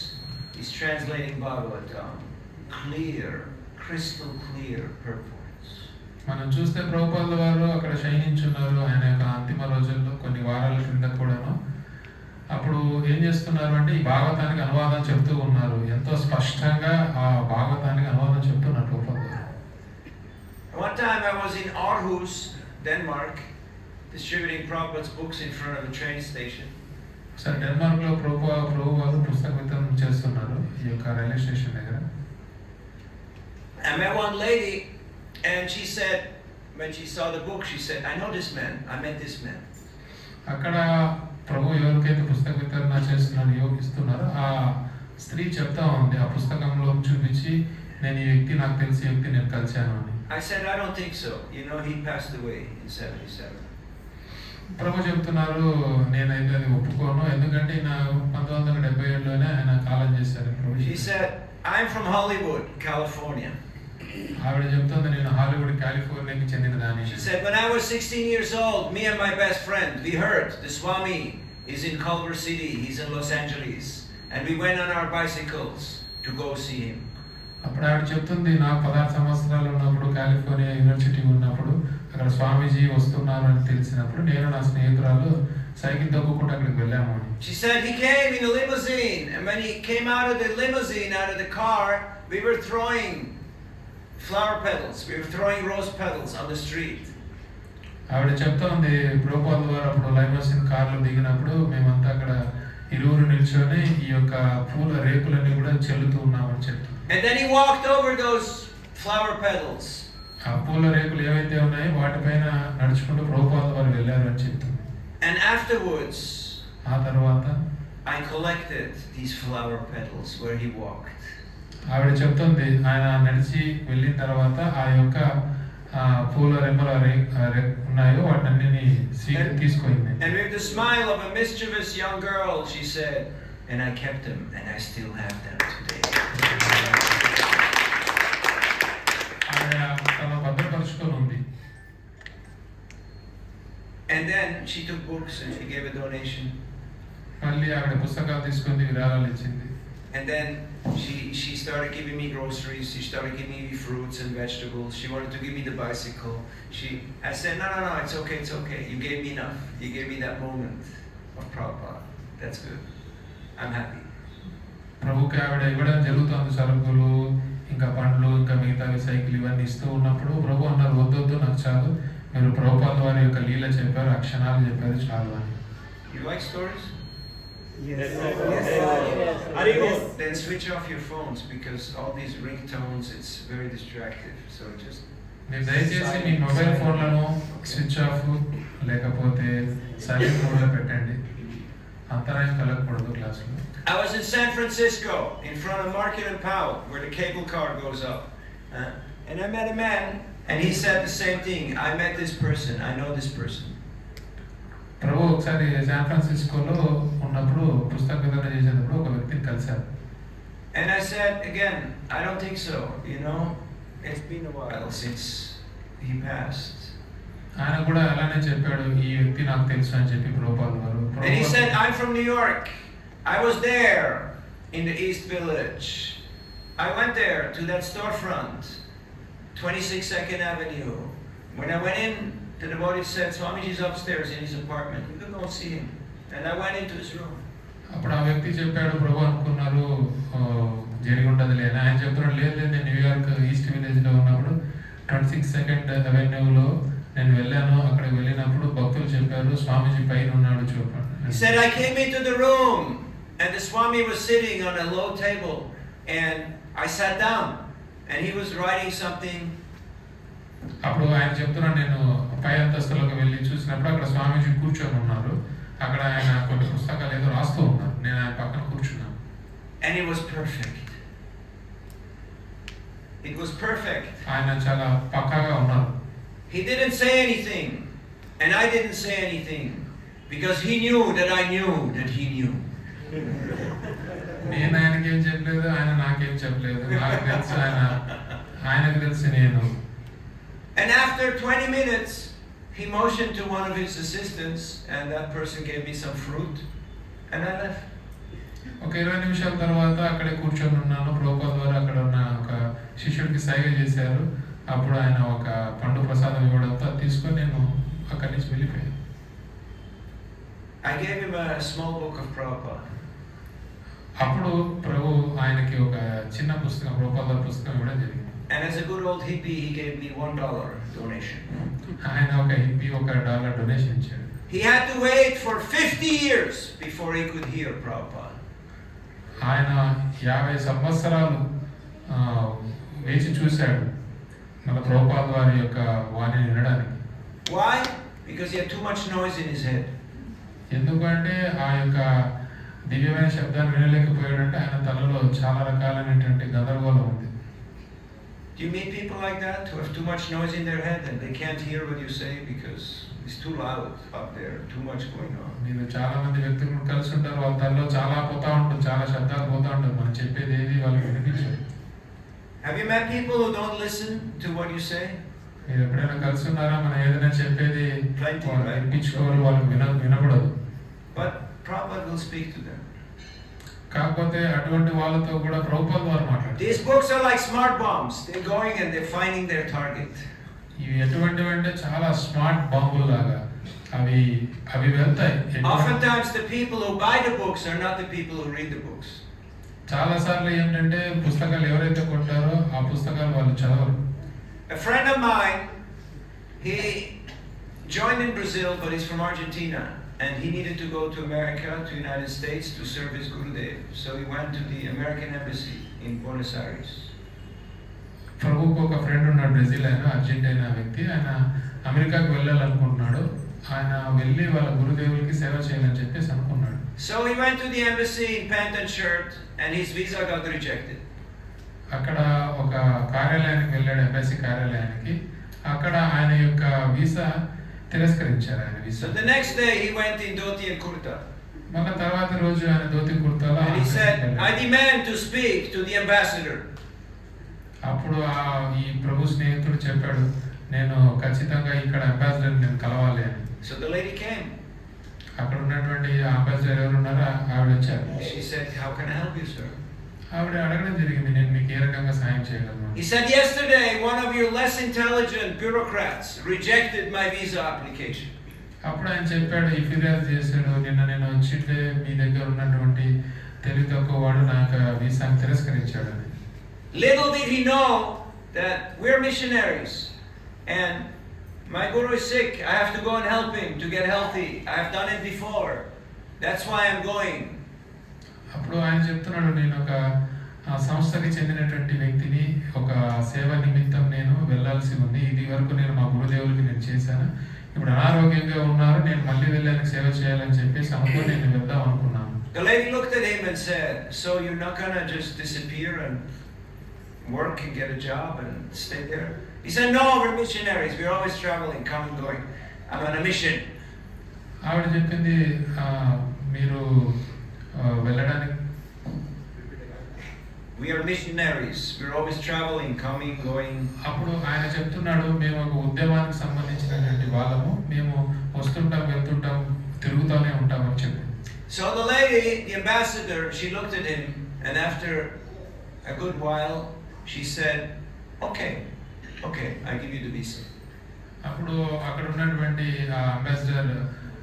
He's translating Bhagavatam. Clear, crystal clear purports. మనం చూస్తే ప్రభుపాద వారు అక్కడ శయనించున్నారు. ఆయన యొక్క అంతిమ రోజుల్లో కొన్ని వారాల క్రింద కూడాను అప్పుడు ఏం చేస్తున్నారు అంటే ఈ భాగవతానికి అనువాదం చెప్తూ ఉన్నారు. ఎంతో స్పష్టంగా ఆ భాగవతానికి అనువాదం చెప్తున్నారు ప్రభుపాద వారు. One time I was in Aarhus, Denmark, distributing Prabhupada's books in front of the train station. సరే, డెన్మార్క్ లో ప్రభు వారు పుస్తక వితరణ చేస్తున్నారు ఈ యొక్క రైల్వే స్టేషన్ దగ్గర. I met one lady and she said, when she saw the book, she said, I know this man, I met this man. అక్కడ ప్రభు ఎవరికైతే పుస్తక వితరణ ఇస్తున్నారో ఆ స్త్రీ చెప్తా ఉంది, ఆ పుస్తకంలో చూపించి, నేను ఈ వ్యక్తి నాకు తెలిసి వ్యక్తి నేను కలిశాను అని. I said, I don't think so. He passed away in 77. ప్రభు చెప్తున్నారు, నేనైతే అది ఒప్పుకోను, ఎందుకంటే నా 1977లోనే ఆయన కాలం చేశారు. She said, I'm from Hollywood, California. ఆవిడ చెప్తుంది, నేను హాలీవుడ్ కాలిఫోర్నియాకి చెందిన దాని. She said, when I was 16 years old, me and my best friend, we heard the Swami is in Culver City, he's in Los Angeles, and we went on our bicycles to go see him. అప్పుడు ఆవిడ చెప్తుంది, నాకు 16 సంవత్సరాలు ఉన్నప్పుడు California university ఉన్నప్పుడు అక్కడ స్వామీజీ వస్తున్నారు అని తెలిసినప్పుడు నేను నా స్నేహితురాలు సైకిల్ తొక్కుకుంటూ అక్కడికి వెళ్ళాము అని. She said he came in a limousine, and when he came out of the limousine, out of the car, we were throwing flower petals, we were throwing rose petals on the street. ఆవిడ చెప్తా ఉంది, ప్రభుపాద వారు అప్పుడు లైమోసిన్ కార్లో దిగినప్పుడు మేమంతా అక్కడ ఇరువురు నిల్చొని ఈ యొక్క పూల రేకులన్నీ కూడా చెల్లుతూ ఉన్నామని చెప్తాం. And then he walked over those flower petals. ఆ పూల రేకులు ఏవైతే ఉన్నాయో వాటిపైన నడుచుకుంటూ ప్రభుపాద వారు వెళ్ళారు అని చెప్తుంది. And afterwards, ఆ తర్వాత I collected these flower petals where he walked. ఆవిడ చెప్తుంది, ఆయన నడిచి వెళ్ళిన తర్వాత ఆ యొక్క పూల రెమ్మల ఉన్నాయో వాటన్ని తీసుకుంది. And with the smile of a mischievous young girl, she said, and I kept them and I still have them today. తన భద్రపరుచుకొని ఉంది. And then she took books and she gave a donation. మళ్ళీ ఆవిడ పుస్తకాలు తీసుకుంది, విరాళాలు ఇచ్చింది. And then she started giving me groceries. She started giving me fruits and vegetables. She wanted to give me the bicycle. I said, no, it's okay. You gave me enough. You gave me that moment of Prabhupada. That's good. I'm happy. ప్రభుకి ఆవిడ ఇవ్వడం జరుగుతుంది, సరుకులు, ఇంకా పండ్లు, ఇంకా మిగతా cycle ఇవన్నీ ఇస్తూ ఉన్నప్పుడు ప్రభు అన్నారు, వద్దొద్దు, నాకు చాలు, మీరు ప్రభుపాద వారి యొక్క లీల చెప్పారు, అక్షణాలు చెప్పారు, చాలు అని. You like stories? Yes. Then switch off your phones because all these ringtones, it's very distractive. So just. మీరు దయచేసి మీ మొబైల్ ఫోన్లను స్విచ్ ఆఫ్ లేకపోతే సైలెంట్ మోడ్లో పెట్టండి, అంతరాయం కలగకూడదు క్లాసులో. I was in San Francisco in front of Market and Powell where the cable car goes up, and I met a man and he said the same thing. I met this person. I know this person. ప్రభు ఒకసారి San ఫ్రాన్సిస్కోలో ఉన్నప్పుడు పుస్తక వితరణ చేసేటప్పుడు ఒక వ్యక్తిని కలిశారు. And I said again, I don't think so. It's been a while since he passed. ఆయన కూడా అలానే చెప్పాడు, ఈ వ్యక్తి నాకు తెలుసు అని చెప్పి ప్రభుపాద వారు. And he said, I'm from New York. I was there in the East Village. I went there to that storefront, 26 2nd Avenue. When I went in, the devotee said, Swamiji's upstairs in his apartment. You can go and see him. And I went into his room. అప్పుడు ఆ వ్యక్తి చెప్పాడు, ప్రభు అనుకున్నారు జరిగి ఉండదు లేదు. ఆయన చెప్తున్నాడు, లేదు లేదు, నేను న్యూయార్క్ ఈస్ట్ విలేజ్లో ఉన్నప్పుడు 26 2nd Avenueలో నేను వెళ్ళాను. అక్కడికి వెళ్ళినప్పుడు భక్తులు చెప్పారు, స్వామీజీ పైన ఉన్నాడు చూపండి. He said, I came into the room and the Swami was sitting on a low table and I sat down and he was writing something. అప్పుడు ఆయన చెప్తున్నాడు, నేను పై అంతస్తులోకి వెళ్ళి చూసినప్పుడు అక్కడ స్వామీజీ కూర్చొని ఉన్నారు. అక్కడ ఆయన కొన్ని పుస్తకాలు ఏదో రాస్తూ ఉన్నారు. నేను ఆయన పక్కన కూర్చున్నాను. And it was perfect. It was perfect. ఆయన చాలా పక్కాగా ఉన్నారు. He didn't say anything and I didn't say anything because he knew that I knew that he knew. నేను ఆయనకేం చెప్పలేదు, ఆయన నాకేం చెప్పలేదు. నాకు తెలుసు ఆయనకు తెలుసు నేను. And after 20 minutes, he motioned to one of his assistants and that person gave me some fruit and I left. ఒక 20 నిమిషాల తర్వాత అక్కడే కూర్చొని ఉన్నాను. ప్రభుపాద ద్వారా అక్కడ ఉన్న ఒక శిష్యుడికి సైగ చేశారు. అప్పుడు ఆయన ఒక పండు ప్రసాదం ఇవ్వడంతో తీసుకొని నేను అక్కడి నుంచి వెళ్ళిపోయాను. I gave him a small book of Prabhupada. అప్పుడు ప్రభు ఆయనకి ఒక చిన్న పుస్తకం, ప్రభుపాద పుస్తకం ఇవ్వడం జరిగింది. And as a good old hippie, he gave me $1 donation. ఆయన ఒక హిప్పీ $1 డొనేషన్ ఇచ్చాడు. He had to wait for 50 years before he could hear Prabhupada. ఆయన 50 సంవత్సరాలు వేచి చూశాడు మన ప్రభుపాద వారి యొక్క వాణిని వినడానికి. Why? Because he had too much noise in his head. ఎందుకంటే ఆ యొక్క దివ్యమైన శబ్దాన్ని వినలేకపోయాడంటే ఆయన తలలో చాలా రకాలైనటువంటి గందరగోళం ఉంది. Do you meet people like that who have too much noise in their head and they can't hear what you say because it's too loud up there, too much going on? మీరు చాలా మంది వ్యక్తులను కలిసి ఉంటారు, వాళ్ళ తలలో చాలా పోతా ఉంటుంది, చాలా శబ్దాలు పోతా ఉంటుంది, మనం చెప్పేది ఏది వాళ్ళకి వినిపించదు. Have you met people who don't listen to what you say? మీరు ఎప్పుడైనా కలిసి ఉన్నారా? మనం ఏదైనా చెప్పేది Plenty, వాళ్ళు right? వినిపించుకోవాలి, వాళ్ళకి వినకూడదు. But Prabhupada will speak to them. కాకపోతే అటువంటి వాళ్ళతో కూడా ప్రభుపాద వారు మాట్లాడారు. These books are like smart bombs. They're going and they're finding their target. ఇవి ఎటువంటివి అంటే చాలా స్మార్ట్ బాంబులు లాగా అవి వెళ్తాయి. Oftentimes the people who buy the books are not the people who read the books. చాలా సార్లు ఏంటంటే పుస్తకాలు ఎవరైతే కొంటారో ఆ పుస్తకాలు వాళ్ళు చదవరు. A friend of mine, he joined in Brazil, but he's from Argentina, and he needed to go to America, to the United States, to serve his Gurudev. So he went to the American embassy in Buenos Aires. ప్రభుకు ఒక friend ఉన్నాడు, Brazil ఆయన, Argentina వ్యక్తి. ఆయన అమెరికాకు వెళ్ళాలనుకుంటున్నాడు. ఆయన వెళ్ళి వాళ్ళ గురుదేవులకి సేవ చేయాలని చెప్పేసి అనుకున్నాడు. So he went to the embassy in pant and shirt, and his visa got rejected. అక్కడ ఒక కార్యాలయానికి వెళ్ళాడు, ఎంబసీ కార్యాలయానికి. అక్కడ ఆయన యొక్క వీసా తిరస్కరించారు, ఆయన visa. So the next day he went in dhoti and kurta. మళ్ళీ తర్వాత రోజు ఆయన dhoti కుర్తాలో And he said, I demand to speak to the ambassador. అప్పుడు ఈ ప్రభు స్నేహితుడు చెప్పాడు, నేను ఖచ్చితంగా ఇక్కడ అంబాసిడర్ నేను కలవాలి అని. So the lady came. అక్కడ ఉన్నటువంటి అంబాసిడర్ ఎవరు ఉన్నారో ఆవిడ వచ్చారు. She said, how can I help you, sir? ఆవిడ అడగడం జరిగింది, నేను మీకు ఏ రకంగా సాయం చేయగలను. He said, yesterday one of your less intelligent bureaucrats rejected my visa application. అప్పుడు ఆయన చెప్పాడు, ఈ ఫిర్యాదు చేశాడు, నిన్న నేను వచ్చింటే మీ దగ్గర ఉన్నటువంటి తెలివి తక్కువ వాడు నాకు వీసాను తిరస్కరించాడు అని. Little did he know that we're missionaries and my guru is sick. I have to go and help him to get healthy. I have done it before. That's why I'm going. అప్పుడు ఆయన చెప్తున్నాడు, నేను ఒక సంస్థకి చెందినటువంటి వ్యక్తిని, ఒక సేవ నిమిత్తం నేను వెళ్ళాల్సి ఉంది. ఇది వరకు నేను మా గురుదేవులకి నేను చేశాను, ఇప్పుడు అనారోగ్యంగా ఉన్నారు, నేను మళ్ళీ వెళ్ళాను సేవ చేయాలని చెప్పేసి అనుకుని నేను వెళ్దాం అనుకున్నాను. The lady looked at him and said, so you're not gonna just disappear and work and get a job and stay there? He said, no, we're missionaries. We're always traveling, coming, going. I'm on a mission. ఆవిడ చెప్పింది, మీరు వెళ్ళడానికి, we are missionaries. We're always traveling, coming, going. అప్పుడు ఆయన చెప్తున్నాడు, మేము ఒక ఉద్యమానికి సంబంధించినటువంటి వాళ్ళము, మేము వస్తుంటాం, వెళ్తుంటాం, తిరుగుతూనే ఉంటాం అని చెప్పి. So the lady, the ambassador, she looked at him, and after a good while, she said, okay, I give you the visa. అప్పుడు అక్కడ ఉన్నటువంటి ఆ అంబాసిడర్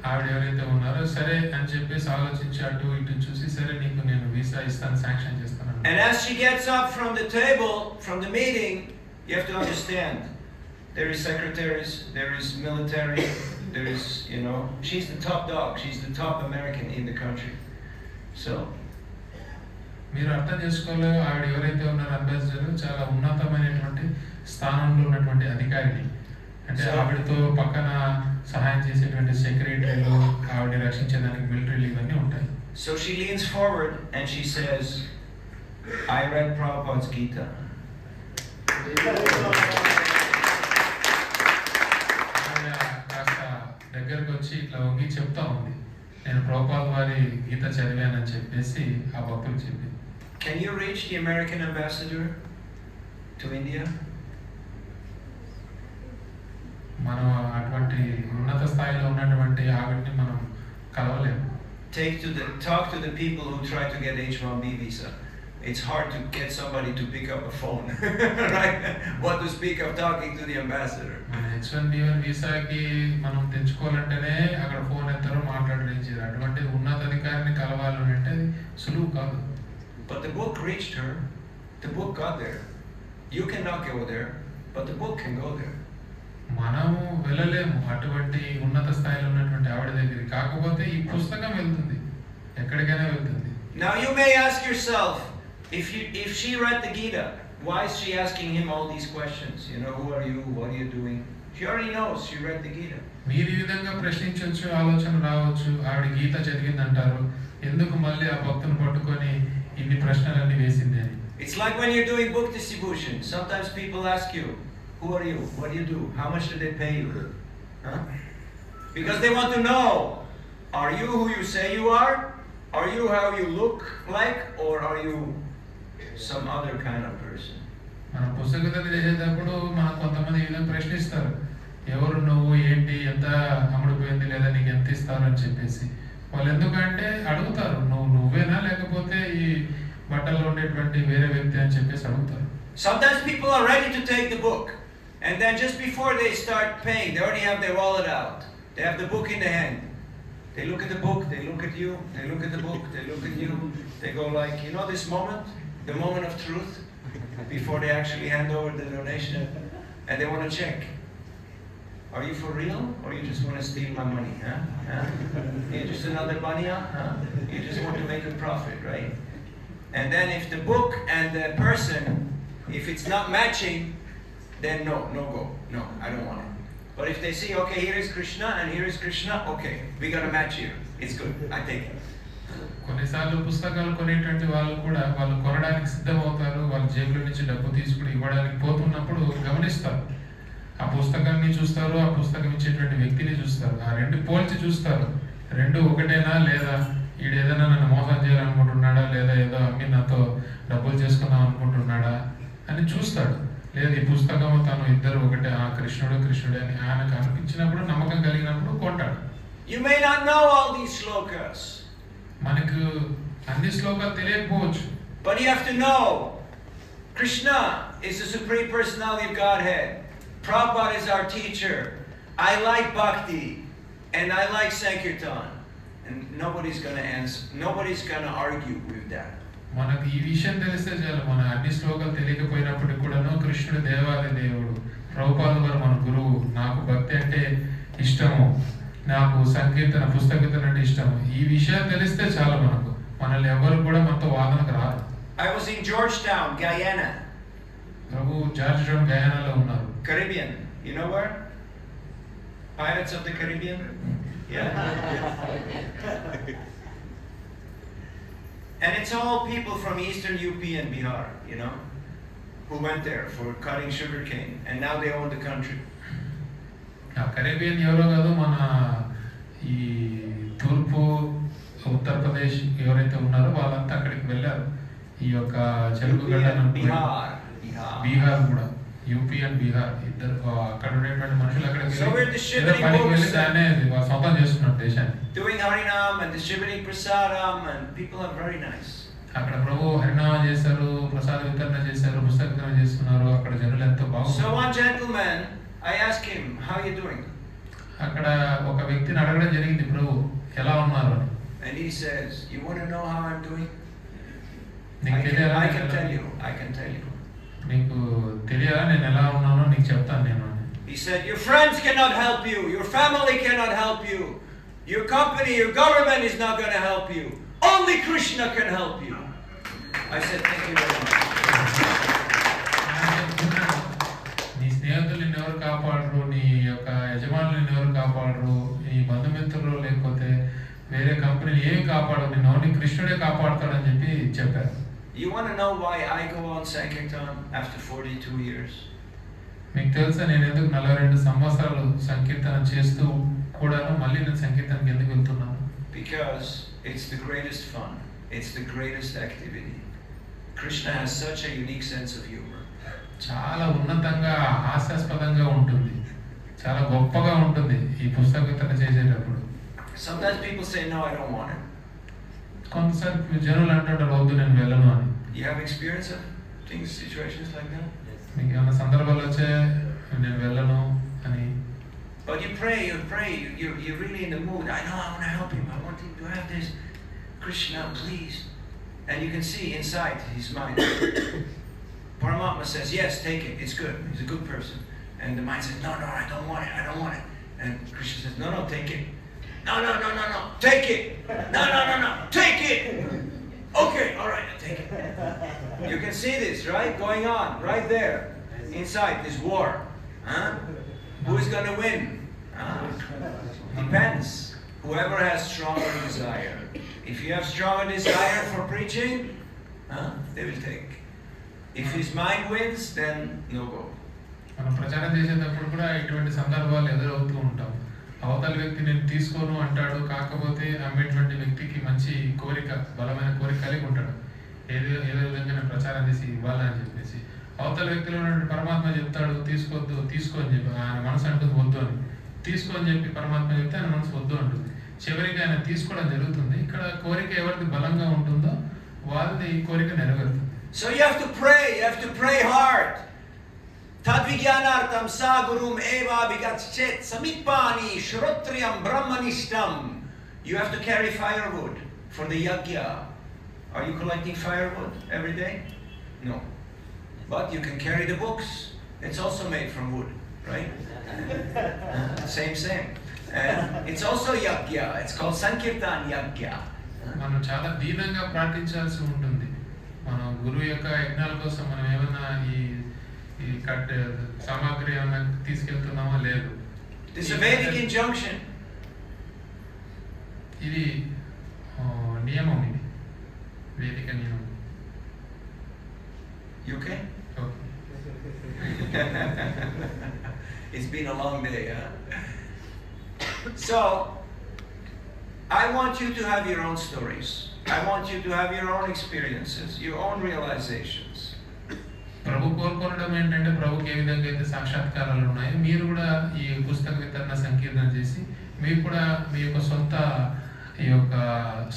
ఆవిడ ఎవరైతే ఉన్నారో సరే అని చెప్పేసి ఆలోచించి అటు ఇటు చూసి సరే నీకు నేను వీసా ఇస్తాను, శాంక్షన్ చేస్తాను. And as she gets up from the table, from the meeting, you have to understand, there is secretaries, there is military, there is, she's the top dog, she's the top American in the country. So మీరు అర్థం చేసుకోవాలి, ఆవిడ ఎవరైతే ఉన్నారో ambassador చాలా ఉన్నతమైనటువంటి స్థానంలో ఉన్నటువంటి అధికారిని. అంటే ఆవిడతో పక్కన సహాయం చేసేటువంటి సెక్రటరీలు, ఆవిడ రక్షించేదానికి మిలిటరీలు ఇవన్నీ ఉంటాయి. So she leans forward and she says, I read Prabhupada's Gita. కాస్త దగ్గరకు వచ్చి ఇట్లా వంగి చెప్తా ఉంది, నేను ప్రభుపాద వారి గీత చదివానని చెప్పేసి ఆ భక్తులు చెప్పి. Can you reach the American ambassador to India? మనం అటువంటి ఉన్నత స్థాయిలో ఉన్నటువంటి ఆవిడని మనం కలవలేము. Talk to the people who try to get H-1B visa. It's hard to get somebody to pick up a phone, right? What to speak of talking to the ambassador. మన H-1B వీసాకి మనం తెచ్చుకోవాలంటేనే అక్కడ ఫోన్ ఎత్తారు, మాట్లాడలేదు. అటువంటి ఉన్నత అధికారిని కలవాలని అంటే సులువు కాదు. But the book reached her. The book got there. You cannot go there, but the book can go there. మనము వెళ్ళలేము అటువంటి ఉన్నత స్థాయిలో ఉన్నటువంటి ఆవిడ దగ్గరికి, కాకపోతే ఈ పుస్తకం వెళ్తుంది, ఎక్కడికైనా వెళ్తుంది. Now you may ask yourself, if she read the Gita, why is she asking him all these questions? Who are you? What are you doing? She already knows. She read the Gita. మీరు ఈ విధంగా ప్రశ్నించవచ్చు, ఆలోచన రావచ్చు, ఆవిడ గీత చదివింది అంటారు, ఎందుకు మళ్ళీ ఆ భక్తుని పట్టుకొని ఇన్ని ప్రశ్నలన్నీ వేసింది అని. It's like when you're doing book distribution. Sometimes people ask you, who are you? What do you do? How much do they pay you? Huh? Because they want to know, are you who you say you are? Are you how you look like? Or are you some other kind of person? మన పుస్తకం చేసేటప్పుడు మనకు కొంతమంది ఈ విధంగా ప్రశ్నిస్తారు, ఎవరు నువ్వు, ఏంటి, ఎంత అమ్ముడుపోయింది, లేదా నీకు ఎంత ఇస్తారు అని చెప్పేసి. వాళ్ళు ఎందుకంటే అడుగుతారు, నువ్వేనా లేకపోతే ఈ బట్టల్లో ఉండేటువంటి వేరే వ్యక్తి అని చెప్పేసి అడుగుతారు. Sometimes people are ready to take the book, and then just before they start paying, they already have their wallet out. They have the book in the hand. They look at the book, they look at you, they look at the book, they look at you. They go like, this moment, the moment of truth, before they actually hand over the donation, and they want to check. Are you for real, or you just want to steal my money? You're just another banya? You just want to make a profit, right? And then if the book and the person, if it's not matching, then no go. No, I don't want it. But if they see, okay, here is Krishna and here is Krishna, okay, we got a match here. It's good. I take it. కొన్నిసార్లు పుస్తకాలు కొనేటువంటి వాళ్ళు కూడా వాళ్ళు కొనడానికి సిద్ధమవుతారు, వాళ్ళ జేబుల నుంచి డబ్బు తీసుకుని ఇవ్వడానికి పోతున్నప్పుడు గమనిస్తారు, ఆ పుస్తకాన్ని చూస్తారు, ఆ పుస్తకం ఇచ్చేటువంటి వ్యక్తిని చూస్తారు, ఆ రెండు పోల్చి చూస్తారు, రెండు ఒకటేనా, లేదా ఈడు ఏదైనా నన్ను మోసం చేయాలనుకుంటున్నాడా, లేదా ఏదో అమ్మి నాతో డబ్బులు చేసుకుందాం అనుకుంటున్నాడా అని చూస్తాడు. లేదు ఈ పుస్తకం తను ఇద్దరు ఒకటే, ఆ కృష్ణుడే అని ఆయనకు అనిపించినప్పుడు, నమ్మకం కలిగినప్పుడు కొంటాడు. You may not know all these shlokas. మనకు అన్ని శ్లోకాలు తెలియకపోవచ్చు. But you have to know, Krishna is the Supreme Personality of Godhead. Prabhupada is our teacher. I like bhakti and I like Sankirtan. And nobody's going to answer. Nobody's going to argue with that. మనకు ఈ విషయం తెలిస్తే చాలు, మన అన్ని శ్లోకాలు తెలియకపోయినప్పటికీ కూడాను కృష్ణుడు దేవాది దేవుడు, ప్రభుపాద వారు మన గురువు, నాకు భక్తి అంటే ఇష్టము, నాకు సంకీర్తన పుస్తకీర్తన అంటే ఇష్టము, ఈ విషయం తెలిస్తే చాలు మనల్ని ఎవరు కూడా మనతో వాదనకు రారు. I was in Georgetown, Guyana. Prabhu Georgetown గయానాలో ఉన్నారు. Caribbean. You know where? Pirates of the Caribbean? Yeah. And it's all people from eastern UP and Bihar, who went there for cutting sugarcane, and now they own the country. Caribbean ఎవరో కాదు, మన ఈ తూర్పు ఉత్తరప్రదేశ్ ఎవరైతే ఉన్నారో వాళ్ళంతా అక్కడికి వెళ్ళారు. ఈ యొక్క చెరుకు గడ్డ, బీహార్ కూడా, యూపీ అండ్ బీహార్ ఇద్దరు అక్కడ ఉండేటువంటి మనుషులు అక్కడికి So we're ఏదో distributing పనికి వెళ్ళి books, దాన్ని సొంతం చేసుకున్నారు దేశాన్ని. doing Harinam and distributing prasadam, and people are very nice. అక్కడ ప్రభు హరినామం చేశారు, ప్రసాద వితరణ చేశారు, పుస్తక వితరణ చేస్తున్నారు. అక్కడ జనులు ఎంతో So బాగున్నారు. one gentleman, I asked him, how are you doing? అక్కడ ఒక వ్యక్తిని అడగడం జరిగింది, ప్రభు ఎలా ఉన్నారు అని. And he says, you want to know how I'm doing? నీకు తెలియాలా I can tell you. I can tell you. నీకు తెలియాలా నేను ఎలా ఉన్నానో నీకు చెప్తాను నేను అని. He said, your friends cannot help you. Your family cannot help you. Your company, your government is not going to help you. Only Krishna can help you. I said, thank you very much. నీ స్నేహితులు నిన్ను ఎవరు కాపాడరు, నీ యొక్క యజమానులు నిన్ను ఎవరు కాపాడరు, నీ బంధుమిత్రులు లేకపోతే వేరే కంపెనీలు ఏమి కాపాడరు, నిన్ను ఓన్లీ కృష్ణుడే కాపాడతాడని చెప్పి చెప్పారు. You want to know why I go on Sankirtan after 42 years? మీకు తెలుసా నేను ఎందుకు 42 సంవత్సరాలు సంకీర్తన చేస్తూ కూడాను మళ్ళీ నేను సంకీర్తనకి ఎందుకు వెళ్తున్నాను? Because it's the greatest fun. It's the greatest activity. Krishna has such a unique sense of humor. చాలా ఉన్నతంగా హాస్యాస్పదంగా ఉంటుంది, చాలా గొప్పగా ఉంటుంది ఈ పుస్తక వితరణ చేసేటప్పుడు. Sometimes people say, no, I don't want it. కొంతసారి జనులు అంటుంటారు వద్దు నేను వెళ్ళను అని. You have experience of things, situations like that? మీకు ఏమైనా సందర్భాలు వచ్చే నేను వెళ్ళను అని? But you pray, you're really in the mood. I know I want to help him. I want him to have this. Krishna, please. And you can see inside his mind. Paramatma says, yes, take it. It's good. He's a good person. And the mind says, no, I don't want it. I don't want it. And Krishna says, no, take it. No. Take it. No. Take it. Okay, all right, I'll take it. You can see this, right? Going on, right there. Inside this war. Huh? Who is going to win? Depends. Whoever has stronger desire. If you have stronger desire for preaching, they will take. If his mind wins, then no go. మనం ప్రచారం చేసేటప్పుడు కూడా ఇటువంటి సందర్భాలు ఎదురవుతూ ఉంటాం. అవతల వ్యక్తి నేను తీసుకోను అంటాడు, కాకపోతే అమ్మేటువంటి వ్యక్తికి మంచి కోరిక, బలమైన కోరిక కలిగి ఉంటాడు. ఏదో విధంగా నేను ప్రచారం చేసి ఇవ్వాలని చెప్పేసి అవతల వ్యక్తిలో ఉన్నటువంటి పరమాత్మ చెప్తాడు తీసుకోవద్దు, తీసుకో అని చెప్పి ఆయన మనసు అంటుంది వద్దు అని. తీసుకో అని చెప్పి పరమాత్మ చెప్తే ఆయన మనసు వద్దు అంటుంది. చివరికి ఆయన తీసుకోవడం జరుగుతుంది. ఇక్కడ కోరిక ఎవరికి బలంగా ఉంటుందో వాళ్ళది కోరిక నెరవేరుతుంది. So you have to pray hard. Tadvijnanartam sa gurum eva vigatchet samipani shrotriyam brahmanishtam. You have to carry firewood for the yajna. Are you collecting firewood every day? No. But you can carry the books. It's also made from wood, right? Same. And it's also yajna. It's called Sankirtan yajna. మనం చాలా దీనంగా ప్రార్థించాల్సి ఉంటుంది. మనం గురువు యొక్క యజ్ఞాల కోసం మనం ఏమైనా ఈ సామాగ్రి ఏమైనా తీసుకెళ్తున్నామా లేదు. This is a Vedic injunction. ఇది నియమం, ఇది వేదిక నియమం. You okay? Okay. It's been a long day, huh? So, I want you to have your own stories. I want you to have your own experiences, your own realizations. ప్రభు కోరుకోవడం ఏంటంటే ప్రభుకి ఏ విధంగా అయితే సాక్షాత్కారాలు ఉన్నాయో మీరు కూడా ఈ పుస్తక వితరణ సంకీర్తన చేసి మీరు కూడా మీ యొక్క సొంత ఈ యొక్క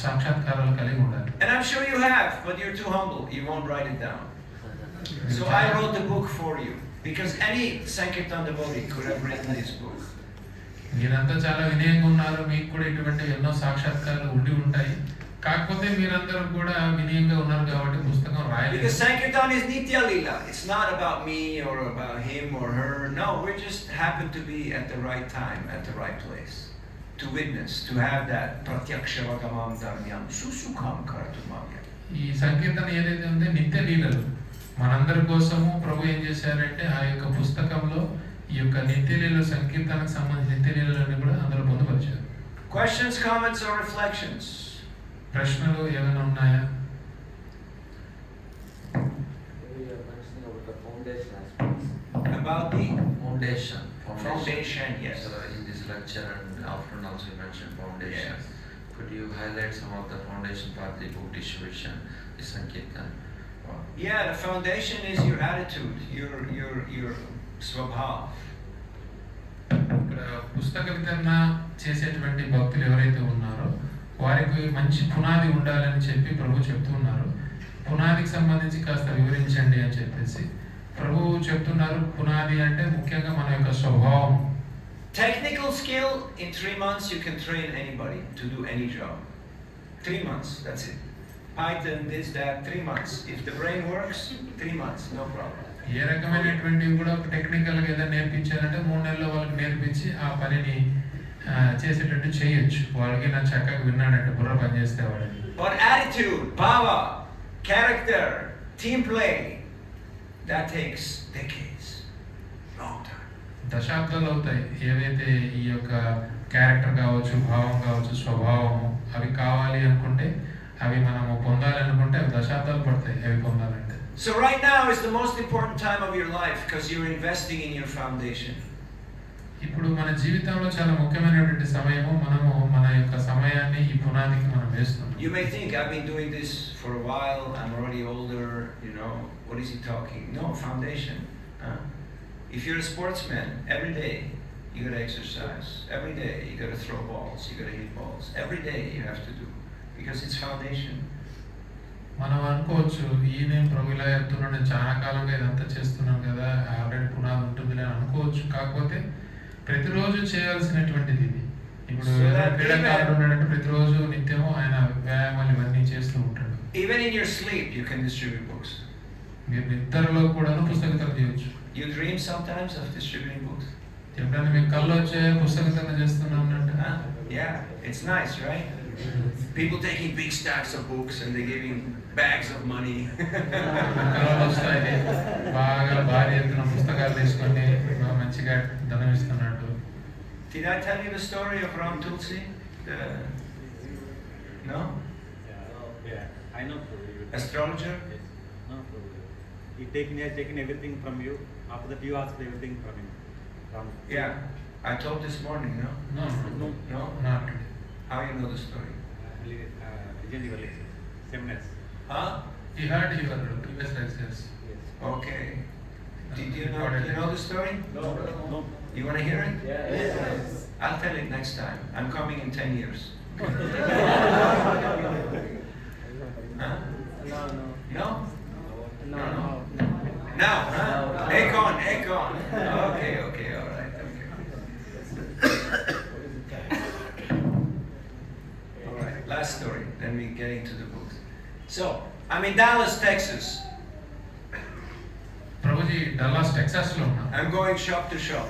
సాక్షాత్కారాలు కలిగి ఉండాలి. And I'm sure you have, but you're too humble. You won't write it down. So I wrote the book for you, because any Sankirtan devotee could have written this book. మీరంతా చాలా వినయంగా ఉన్నారు, మీకు కూడా ఇటువంటి ఎన్నో సాక్షాత్కారాలు ఉండి ఉంటాయి. కాకపోతే మీరందరూ కూడా వినయంగా ఉన్నారు కాబట్టి పుస్తకం రాయలేదు. Because Sankirtan is Nitya Leela. It's not about me or about him or her. No, we just happen to be at the right time, at the right place, to witness, to have that pratyaksha vagamam dharmyam susukham karatumamya. ఈ సంకీర్తన ఏదైతే ఉందో నిత్య లీలలు మనందరి కోసము ప్రభు ఏం చేశారంటే ఆ యొక్క పుస్తకంలో ఈ యొక్క నిత్య లీల సంకీర్తనకు సంబంధించిన నిత్య లీలలను కూడా అందులో పొందుపరిచారు. Questions, comments or reflections? ప్రశ్నలు ఏమైనా ఉన్నాయా? About the foundation, yes. In this lecture and afternoon also you mentioned foundation. Yes. Could you highlight some of the foundation part, the book distribution, the Sankirtan? Yeah, the foundation is your attitude, your Swabhav. ఇక్కడ పుస్తక వితరణ చేసేటువంటి భక్తులు ఎవరైతే ఉన్నారో వారికి మంచి పునాది ఉండాలని చెప్పి ప్రభు చెప్తున్నారు. పునాదికి సంబంధించి కాస్త వివరించండి అని చెప్పేసి ప్రభు చెప్తున్నారు. పునాది అంటే ముఖ్యంగా మన యొక్క స్వభావం. Technical skill, in 3 months you can train anybody to do any job. 3 months, that's it. Python, this, that, 3 months. If the brain works, 3 months, no problem. ఏ రకమైనటువంటివి కూడా టెక్నికల్గా ఏదైనా నేర్పించాలంటే 3 నెలల్లో వాళ్ళకి నేర్పించి ఆ పనిని చేసేటట్టు చేయొచ్చు. వాళ్ళకి నా చక్కగా విన్నాడంటే బుర్ర పనిచేస్తే వాడిని. But attitude, bhava, character, team play, that takes decades, long time. దశాబ్దాలు అవుతాయి. ఏవైతే ఈ యొక్క క్యారెక్టర్ కావచ్చు, భావం కావచ్చు, స్వభావము అవి కావాలి అనుకుంటే, అవి మనము పొందాలనుకుంటే అవి దశాబ్దాలు పడతాయి అవి పొందాలంటే. So right now is the most important time of your life because you're investing in your foundation. ఇప్పుడు మన జీవితంలో చాలా ముఖ్యమైనటువంటి సమయము. మనము మన యొక్క సమయాన్ని ఈ పునాదికి మనం వేస్తున్నాం. You may think I've been doing this for a while, I'm already older, what is he talking? No, foundation. If you're a sportsman, every day you gotta exercise. Every day you gotta throw balls, you gotta hit balls. Every day you have to do because it's foundation. మనం అనుకోవచ్చు ఈయన ప్రభు ఇలా చెప్తున్నాడు, నేను చాలా కాలంగా ఇదంతా చేస్తున్నాను కదా, ఆల్రెడీ పునాది ఉంటుంది అని అనుకోవచ్చు. కాకపోతే ప్రతిరోజు చేయాల్సినటువంటిది ఇది. ఇప్పుడు క్రీడాకారుడు ఉన్నాడంటే ప్రతిరోజు నిత్యము ఆయన వ్యాయామాలు ఇవన్నీ చేస్తూ ఉంటాడు. Even in your sleep you can distribute books. మీరు నిద్రలో కూడా పుస్తకం చేయొచ్చు. You dream sometimes of distributing books? ఎప్పుడైనా మీకు కళ్ళు వచ్చే పుస్తకం చేస్తున్నాం అంటే? Yeah, it's nice, right? People taking big stacks of books and they're giving bags of money. కళ్ళు వస్తాయి, బాగా భారీ ఎత్తున పుస్తకాలు తీసుకొని మంచిగా ధనం ఇస్తున్నాడు. Did I tell you the story of Ram Tulsi? No? Yeah, I know. Astrologer? Yes. No problem. He has taken everything from you. After that, you asked everything from him. Yeah, I told this morning, no? No, not today. How you know the story? Legend seminars. Huh? He heard your previous lectures. Yes. Okay. Do you know the story? No. You want to hear it? Yes. I'll tell it next time. I'm coming in 10 years. Huh? No? No? Now, huh? Akon. Okay, all right, okay. All right, last story, then we get into the books. So, I'm in Dallas, Texas. Prabhuji Dallas Texas లో ఉన్నారు. I'm going shop to shop.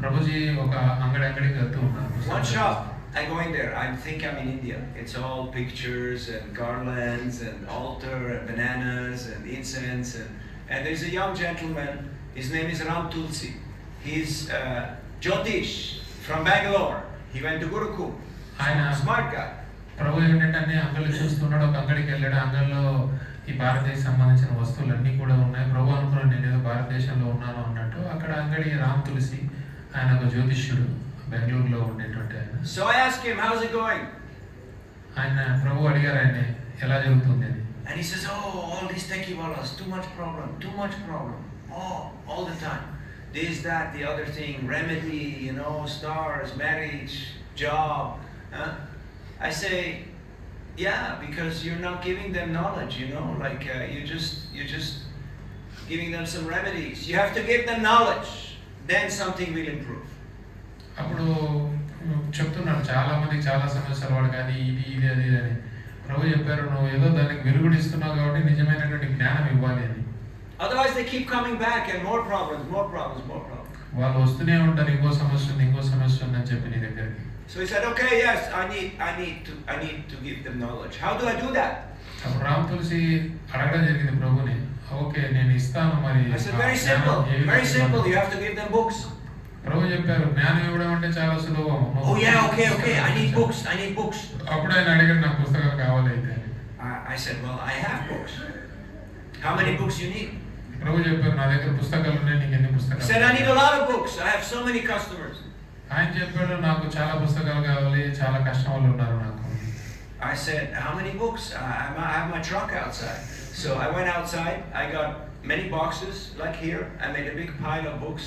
Prabhuji ఒక అంగడికి వెళ్తూ ఉన్నారు. One shop, I go in there, I think I'm in India. It's all pictures and garlands and altar and bananas and incense and there's a young gentleman, his name is Ram Tulsi. He's Jyotish from Bangalore. He went to Gurukul. Smart guy. ప్రభు ఏంటంటే అన్ని అంగళ్ళు చూస్తున్నాడు. ఒక అంగడికి వెళ్ళాడు. అంగల్లో ఈ భారతదేశం సంబంధించిన వస్తువులన్నీ కూడా ఉన్నాయి. ప్రభు అనుకున్నాను నేను ఏదో భారతదేశంలో ఉన్నాను అన్నట్టు. అక్కడ అంగడి రామ్ తులసి, ఆయన ఒక జ్యోతిష్యుడు, బెంగళూరులో ఉండేటువంటి ఆయన. So I asked him, how's it going? ఆయన ప్రభు అడిగారు ఆయన ఎలా జరుగుతుంది అని. And he says, all these techie wallas, too much problem. All the time. This, that, the other thing, remedy, stars, marriage, job. I say, yeah, because you're not giving them knowledge, you're just giving them some remedies. You have to give them knowledge, then something will improve. అప్పుడు చెప్తున్నాడు చాలా మందికి చాలా సమస్యలు వాడు కానీ ఇది అది అని. ప్రభు చెప్పారు నువ్వు ఏదో దానికి వెలుగుడిస్తున్నావు కాబట్టి నిజమైనటువంటి జ్ఞానం ఇవ్వాలి అని. Otherwise they keep coming back and more problems. వాళ్ళు వస్తూనే ఉంటారు, ఇంకో సమస్య ఉంది అని చెప్పి నీ దగ్గరికి. So he said, okay, yes, I need to give them knowledge. How do I do that? అప్పుడు రామ్ తులసి అడగడం జరిగింది ప్రభుని. ఓకే నేను ఇస్తాను మరి. I said, very simple. You have to give them books. ప్రభు చెప్పారు జ్ఞానం ఇవ్వడం అంటే చాలా సులభం. Oh yeah, okay. I need books. అప్పుడు ఆయన అడిగాడు నాకు పుస్తకాలు కావాలి అయితే. I said, well, I have books. How many books you need? ప్రభు చెప్పారు నా దగ్గర పుస్తకాలు ఉన్నాయి, నీకు ఎన్ని పుస్తకాలు? He said, I need a lot of books. I have so many customers. ఆయన చెప్పాడు నాకు చాలా పుస్తకాలు కావాలి, చాలా కస్టమర్లు ఉన్నారు నాకు. I said, how many books? I have my truck outside. So I went outside. I got many boxes like here. I made a big pile of books.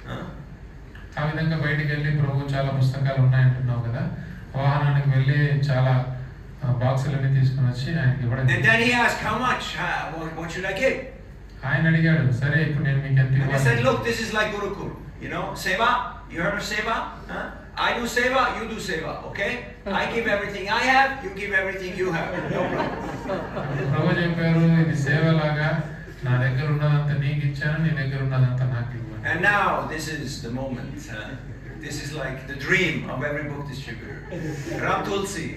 Huh? ఆ విధంగా బయటికి వెళ్ళి ప్రభు చాలా పుస్తకాలు ఉన్నాయంటున్నావు కదా, వాహనానికి వెళ్ళి చాలా బాక్సులన్నీ తీసుకుని వచ్చి ఆయనకి ఇవ్వడం. And then he asked, how much? What should I give? ఆయన అడిగాడు, సరే ఇప్పుడు నేను మీకు ఎంత And I said, ఇవ్వాలి? look, this is like Gurukul. You know, Seva? You heard of Seva? Huh? I do Seva, you do Seva, okay? I give everything I have, you give everything you have. No problem. ప్రభు చెప్పారు, ఇది సేవలాగా, నా దగ్గర ఉన్నదంతా నీకు ఇచ్చాను, నీ దగ్గర ఉన్నదంతా నాకు ఇవ్వాలి. And now, this is the moment. This is like the dream of every book distributor. Ram Tulsi,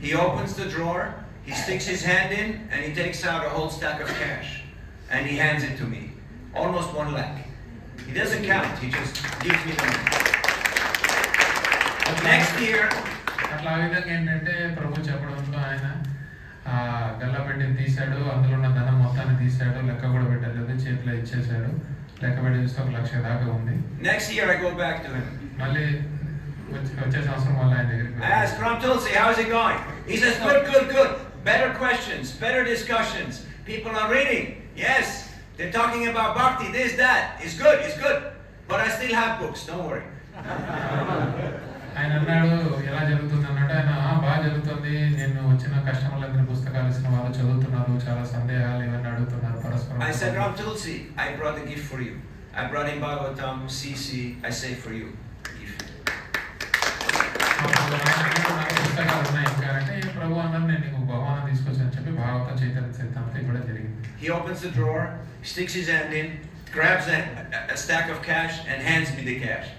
he opens the drawer, he sticks his hand in, and he takes out a whole stack of cash. And he hands it to me. Almost 1 lakh. He doesn't count, he just gives me the money. Next year, అట్లా ఆ విధంగా ఏంటంటే ప్రభు చెప్పడంతో ఆయన గల్లపెట్టిని తీశాడు, అందులో ఉన్న ధనం మొత్తాన్ని తీశాడు, లెక్క కూడా పెట్టలేదు, చేతిలో ఇచ్చేసాడు. లెక్క పెట్టి చూస్తే 1 లక్ష దాకా ఉంది. next year I go back to him. మళ్ళీ వచ్చే సంవత్సరం మళ్ళీ ఆయన దగ్గరికి I ask Ram Tulsi, how's it going? He says, good. Better questions, better discussions. People are reading. Yes, they're talking about bhakti, this, that. It's good. But I still have books, don't worry. ఆయన అన్నాడు, ఎలా జరుగుతుంది అన్నాడు. ఆయన బాగా జరుగుతుంది, నేను వచ్చిన కస్టమర్లందరి పుస్తకాలు ఇచ్చిన వాళ్ళు చదువుతున్నారు, చాలా సందేహాలు ఇవన్నీ అడుగుతున్నారు పరస్పరం. I said, Ram Tulsi, I brought a gift for you. I brought in Bhagavatam, CC, I say for you. పుస్తకాలు ఉన్నాయి ఇంకా అంటే, ప్రభు అన్నారు, నేను నీకు బహుమానం తీసుకొచ్చాను చెప్పి భాగవతం చైతన్య చరితామృతం ఇవ్వడం జరిగింది. He opens the drawer, sticks his hand in, grabs a stack of cash and hands me the cash.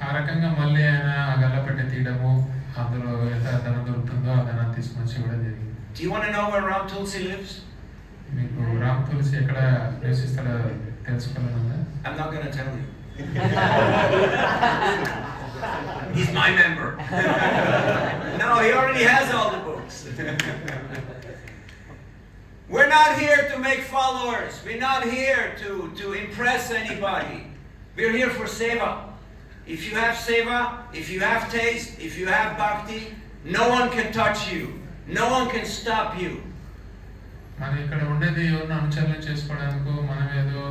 ఆ రకంగా మళ్ళీ ఆయన ఆ గల్లపెట్టె తీయడము, అందులో ఎంత ధనం దొరుకుతుందో ఆ ధనాన్ని తీసుకొచ్చి ఇవ్వడం జరిగింది. Do you want to know where Ram Tulsi lives? మీకు రామ్ తులసి ఎక్కడ నివసిస్తాడో తెలుసుకోవాలనుందా? I'm not going to tell you. He's my member. No, he already has all the books. We're not here to make followers. We're not here to impress anybody. We're here for seva. If you have seva, if you have taste, if you have bhakti, no one can touch you. No one can stop you. మనం ఇక్కడ ఉండేది ఎవరిని అనుచరణ చేసుకోవడానికో, మనం ఏదో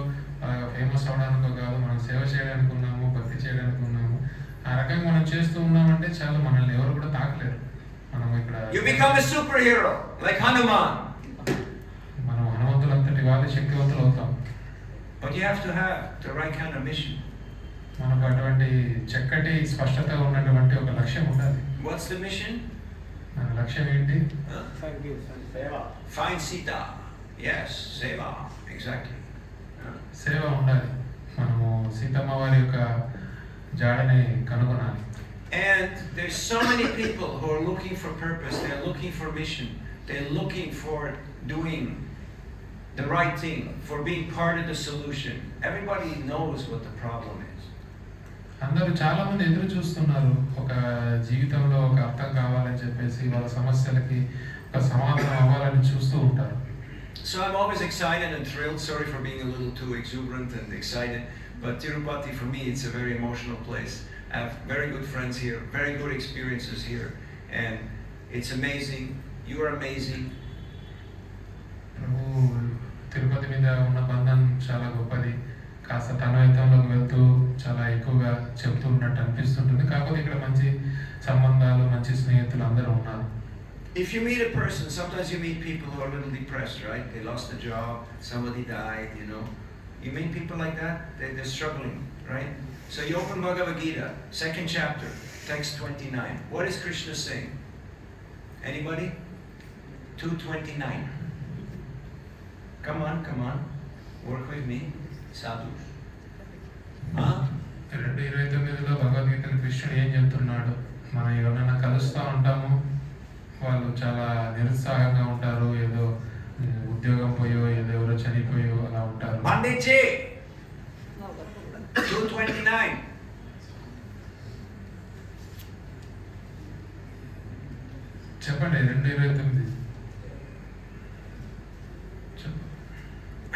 famous అవడానికో కాదు, మనం సేవ చేయడానికి ఉన్నాము, భక్తి చేయడానికి ఉన్నాము. ఆ రకంగా మనం చేస్తూ ఉన్నామంటే చాలా మనల్ని ఎవరు కూడా తాకలేరు. మనం ఇక్కడ You become a superhero, like Hanuman. మనం హనుమంతులంతటి వాళ్ళు శక్తివంతులు అవుతాం. But you have to have the right kind of mission. మనకు అటువంటి చక్కటి స్పష్టత ఉన్నటువంటి ఒక లక్ష్యం ఉండాలి. What's the mission? మన లక్ష్యం ఏంటి? Find Sita. Yes, seva. Exactly. సేవ ఉండాలి. మనము సీతమ్మ వారి యొక్క జాడని కనుగొనాలి. And there's so many people who are looking for purpose. They're looking for mission. They're looking for doing the right thing, for being part of the solution. Everybody knows what the problem is. అందరూ చాలా మంది ఎదురు చూస్తున్నారు, ఒక జీవితంలో ఒక అర్థం కావాలని చెప్పేసి, వాళ్ళ సమస్యలకి ఒక సమాధానం అవ్వాలని చూస్తూ ఉంటారు. So I'm always excited and thrilled. Sorry for being a little too exuberant and excited, but Tirupati for me it's a very emotional place. I have very good friends here, very good experiences here, and it's amazing. You are amazing. ప్రభు తిరుపతి మీద ఉన్న బంధం చాలా గొప్పది. కాస్త తన్వయత్వంలోకి వెళ్తూ చాలా ఎక్కువగా చెప్తూ ఉన్నట్టు అనిపిస్తుంటుంది. కాకపోతే ఇక్కడ మంచి సంబంధాలు, మంచి స్నేహితులు అందరూ ఉన్నారు. If you meet a person, sometimes you meet people who are a little depressed, right? They lost a job, somebody died, you know. You meet people like that, they're struggling, right? So you open Bhagavad Gita, 2nd chapter, text 29. What is Krishna saying? Anybody? 2:29. Come on. Work with me. Sadhu. Huh? 2:29లో భగవద్గీతలో కృష్ణుడు ఏం చెప్తున్నాడు? మనం ఎవరైనా కలుస్తూ ఉంటాము, వాళ్ళు చాలా నిరుత్సాహంగా ఉంటారు, ఏదో ఉద్యోగం పోయో ఏదో ఎవరో చనిపోయో అలా ఉంటారు. Panditji 2:29. చెప్పండి 2:29.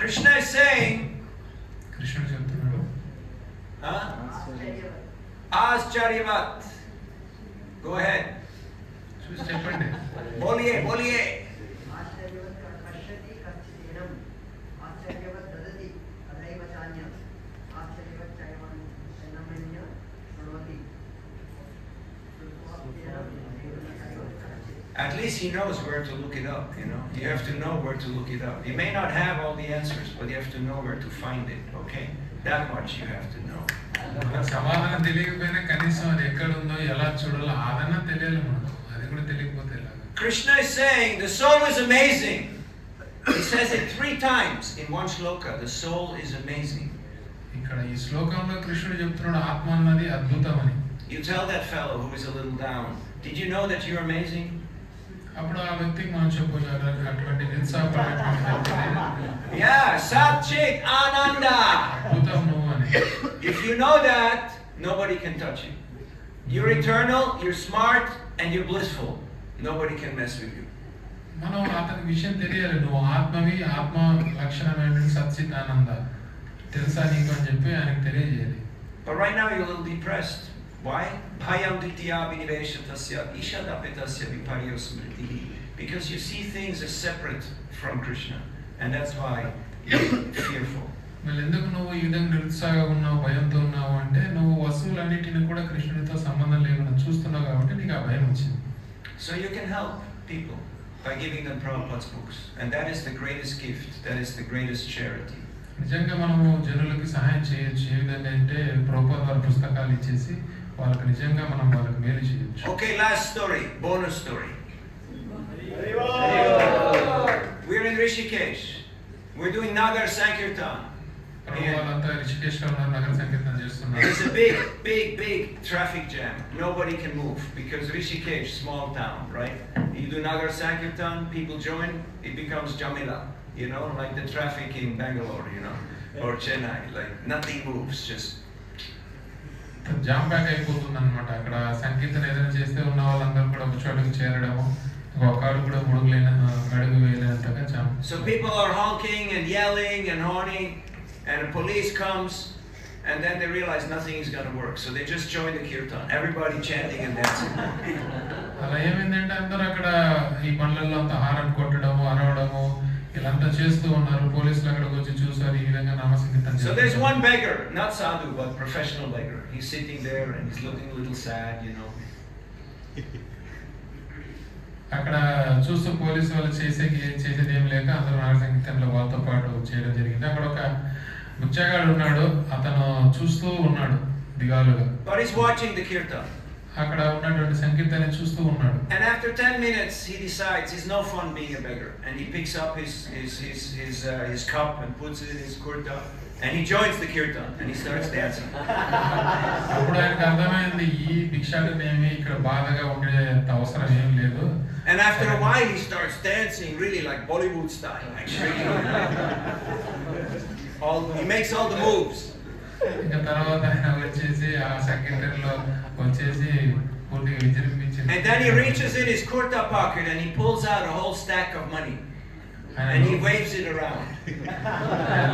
Krishna is saying, కృష్ణుడు చెప్తున్నాడు, Ascharyavat. Go ahead. చూసి చెప్పండి. Boliye. least he knows where to look it up, you know. You have to know where to look it up. You may not have all the answers, but you have to know where to find it, okay? That much you have to know. సమాధానం తెలియకపోయినా కనీసం అది ఎక్కడ ఉందో ఎలా చూడాలో అదన్నా తెలియాలి మనకు. అది కూడా తెలియకపోతే ఎలా? Krishna is saying the soul is amazing. He says it 3 times in one shloka. The soul is amazing. ఇక్కడ ఈ శ్లోకంలో కృష్ణుడు చెప్తున్నాడు ఆత్మ అన్నది అద్భుతమని. You tell that fellow who is a little down, did you know that you're amazing? అప్పుడు ఆ వ్యక్తికి మనం చెప్పొచ్చు అటువంటి నిరుత్సాహపడేటువంటి Yeah, Sat Chit Ananda. అద్భుతం నువ్వు అని. If you know that, nobody can touch you. You're eternal, you're smart, and you're blissful. Nobody can mess with you. మనం అతనికి విషయం తెలియాలి, నువ్వు ఆత్మవి, ఆత్మ లక్షణం ఏంటంటే సచ్చిత్ ఆనంద తెలుసా నీకు అని చెప్పి ఆయనకు తెలియజేయాలి. But right now you're a little depressed. Why? Bhayam ditya viniveshatasya ishadapitasya viparyo smritihi. Because you see things as separate from Krishna. And that's why you're fearful. మళ్ళీ ఎందుకు నువ్వు ఈ విధంగా నిరుత్సాహంగా ఉన్నావు, భయంతో ఉన్నావు అంటే నువ్వు వస్తువులన్నిటిని కూడా కృష్ణుడితో సంబంధం లేకుండా చూస్తున్నావు కాబట్టి నీకు ఆ భయం వచ్చింది. So you can help people by giving them Prabhupada's books. And that is the greatest gift. That is the greatest charity. నిజంగా మనము జనులకి సహాయం చేయొచ్చు. ఏ విధంగా అంటే ప్రభుపాద వారి పుస్తకాలు ఇచ్చేసి వాళ్ళకి నిజంగా మనం వాళ్ళకి మేలు చేయొచ్చు. Okay, last story, bonus story. We're in Rishikesh. We're doing Nagar Sankirtan. వాళ్ళంతా రిషికేశ్లో ఉన్నారు, నగర సంకీర్తన చేస్తున్నారు. There's a big traffic jam. Nobody can move because Rishikesh, small town, right? You do Nagar Sankirtan, people join, it becomes Jamila, you know, like the traffic in Bangalore, you know, or Chennai, like nothing moves, just. Jam pack అయిపోతుంది అనమాట. అక్కడ సంకీర్తన ఏదైనా చేస్తే ఉన్న వాళ్ళందరూ కూడా ఒక చోటుకు చేరడము, ఒక్కడు కూడా అడుగు వేయలేనంతగా jam. So people are honking and yelling and horning, and the police comes, and then they realize nothing is going to work, so they just join the kirtan, everybody chanting and dancing. అలా ఏమైందంటే అందరూ అక్కడ ఈ బండ్లలో అంతా horn కొట్టడము, అరవడము ఇలాంతా చేస్తూ ఉన్నారు. పోలీసులు అక్కడికి వచ్చి చూసారు ఈ విధంగా నామసంకీర్తన. So there's one beggar, not sadhu but professional beggar. He's sitting there and he's looking a little sad, you know. అక్కడ చూస్తూ పోలీసు వాళ్ళు చేసేది ఏం లేక అందరూ నామసంకీర్తనలో వాళ్ళతో పాటు చేయడం జరిగింది. అక్కడ ఒక బుచ్చగాడు ఉన్నాడు, అతను చూస్తూ ఉన్నాడు దిగాలుగా. But he's watching the kirtan. అక్కడ ఉన్నటువంటి సంకీర్తన చూస్తూ ఉన్నాడు. And after 10 minutes he decides it's no fun being a beggar, and he picks up his cup and puts it in his kurta, and he joins the kirtan and he starts dancing. అప్పుడు ఆయనకు అర్థమైంది ఈ భిక్షాటన ఏమి ఇక్కడ బాధగా ఉండేంత అవసరం ఏం లేదు. And after a while he starts dancing really like Bollywood style, actually. He makes all the moves. ఇంకా తర్వాత ఆయన వచ్చేసి ఆ సంకీర్తనలో వచ్చేసి పూర్తిగా విజృంభించి. And then he reaches in his kurta pocket and he pulls out a whole stack of money. And he waves it around.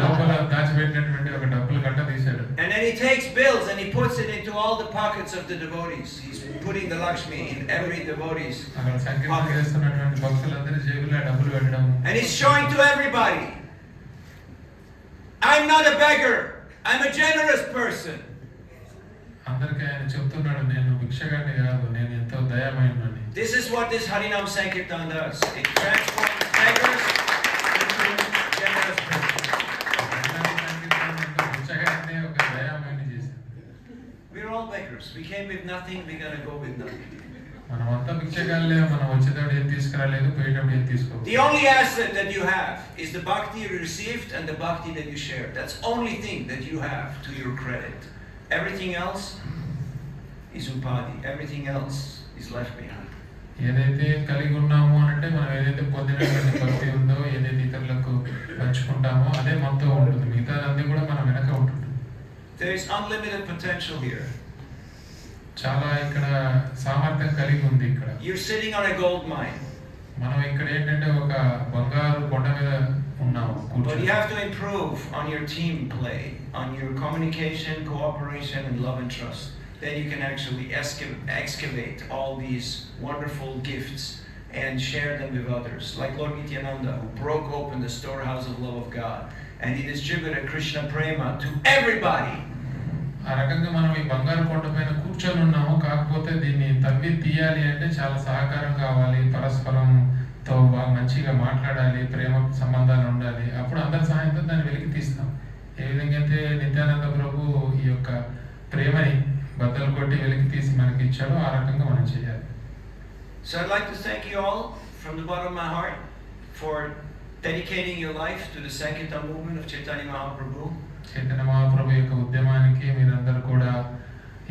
లోపల దాచిపెట్టినటువంటి ఒక డబ్బులు కట్ట తీశాడు. And then he takes bills and he puts it into all the pockets of the devotees. He's putting the Lakshmi in every devotee's అక్కడ సంకీర్తన చేస్తున్నటువంటి భక్తులందరి జేబులో డబ్బులు పెట్టడం. And he's showing to everybody, I'm not a beggar. I'm a generous person. అందరికీ ఆయన చెప్తున్నాడు, నేను భిక్షగాడిని కాదు, నేను ఎంతో దయామయుడిని. This is what this Harinam Sankirtan does. It transforms beggars into generous persons. భిక్షగాడిని ఒక దయామయుడిని చేసింది. We're all beggars. We came with nothing. We're gonna go with nothing. మనమంతా భిక్షగాళ్ళే. మనం వచ్చేటప్పుడు ఏం తీసుకురాలేదు, పోయేటప్పుడు ఏం తీసుకో. The only asset that you have is the bhakti you received and the bhakti that you shared. That's the only thing that you have to your credit. Everything else is upadi. Everything else is left behind. ఏదైతే కలిగి ఉన్నామో అంటే మనం ఏదైతే పొందినటువంటి భక్తి ఉందో, ఏదైతే ఇతరులకు పంచుకుంటామో అదే మనతో ఉంటుంది. మిగతా అన్ని కూడా మన వెనక ఉంటుంది. There is unlimited potential here. చాలా ఇక్కడ సామర్థ్యం కలిగి ఉంది. ఇక్కడ You're sitting on a gold mine. మనం ఇక్కడ ఏంటంటే ఒక బంగారు కొండ మీద ఉన్నాము. But you have to improve on your team play, on your communication, cooperation, and love and trust. Then you can actually excavate all these wonderful gifts and share them with others. Like Lord Nityananda, who broke open the storehouse of love of God, and he distributed Krishna Prema to everybody. ఆ రకంగా మనం ఈ బంగారు కొండ పైన కూర్చొని ఉన్నాము. కాకపోతే దీన్ని తవ్వి తీయాలి అంటే చాలా సహకారం కావాలి, పరస్పరంతో బాగా మంచిగా మాట్లాడాలి, ప్రేమ సంబంధాలు ఉండాలి. అప్పుడు అందరి సహాయంతో దాన్ని వెలికి తీస్తాం. ఏ విధంగా అయితే నిత్యానంద ప్రభు ఈ యొక్క ప్రేమని బద్దలు కొట్టి వెలికి తీసి మనకి ఇచ్చాడో ఆ రకంగా మనం చేయాలి. So I'd like to thank you all from the bottom of my heart for dedicating your life to the Sankirtan movement of Chaitanya Mahaprabhu. Chaitanya Mahaprabhu యొక్క ఉద్యమానికి మీరందరూ కూడా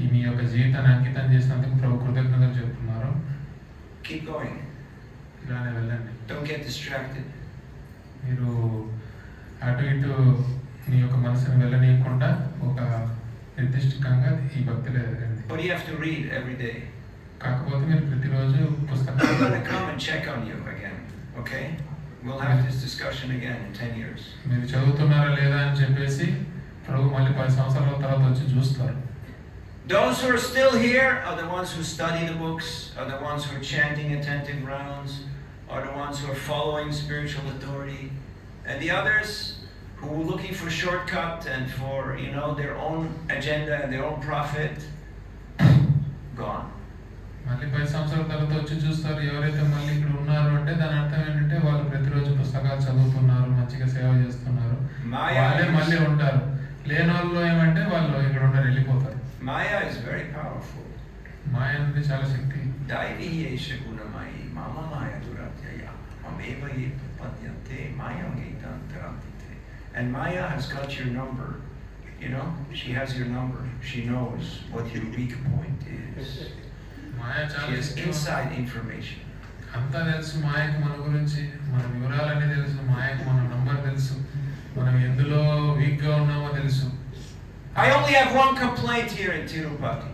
ఈ మీ యొక్క జీవితాన్ని అంకితం చేసినందుకు ప్రభు కృతజ్ఞతలు చెప్తున్నారు. Keep going. ఇలానే వెళ్ళండి. Don't get distracted. మీరు అటు ఇటు మీ యొక్క మనసుని వెళ్ళనీయకుండా ఒక నిర్దిష్టంగా ఈ భక్తిలో ఎదగండి. But you have to read every day. కాకపోతే మీరు ప్రతిరోజు I'm పుస్తకాలు going to come and check on you again, okay? We'll have this discussion again in 10 years. మీరు చదువుతున్నారా లేదా అని చెప్పేసి ప్రభు మళ్ళీ 10 సంవత్సరాల తర్వాత వచ్చి చూస్తారు. Those who are still here are the ones who study the books, are the ones who are chanting attentive rounds, are the ones who are following spiritual authority, and the others who are looking for shortcut and for, their own agenda and their own profit, gone. మళ్ళీ 10 సంవత్సరాల తర్వాత వచ్చి చూస్తారు. ఎవరైతే మళ్ళీ ఇక్కడ ఉన్నారు అంటే దాని అర్థం ఏంటంటే వాళ్ళు ప్రతిరోజు పుస్తకాలు చదువుతున్నారు, మంచిగా సేవ చేస్తున్నారు, వాళ్ళే మళ్ళీ ఉంటారు. లేని వాళ్ళు ఏమంటే వాళ్ళు ఇక్కడ ఉండరు, వెళ్ళిపోతారు. Maya is very powerful. మాయ అనేది చాలా శక్తి. Daiviyesha gunamayi mama maya duratyaya mameva ye padyante mayam getam tarantite. And Maya has got your number. She has your number. She knows what your weak point is. Maya She చాలా has Shakti. inside information. అంతా తెలుసు మాయకు మన గురించి, మన వివరాలన్నీ తెలుసు. మాయకు మన నంబర్ తెలుసు, మనం ఎందులో వీక్ గా ఉన్నామో తెలుసు. I only have one complaint here in Tirupati.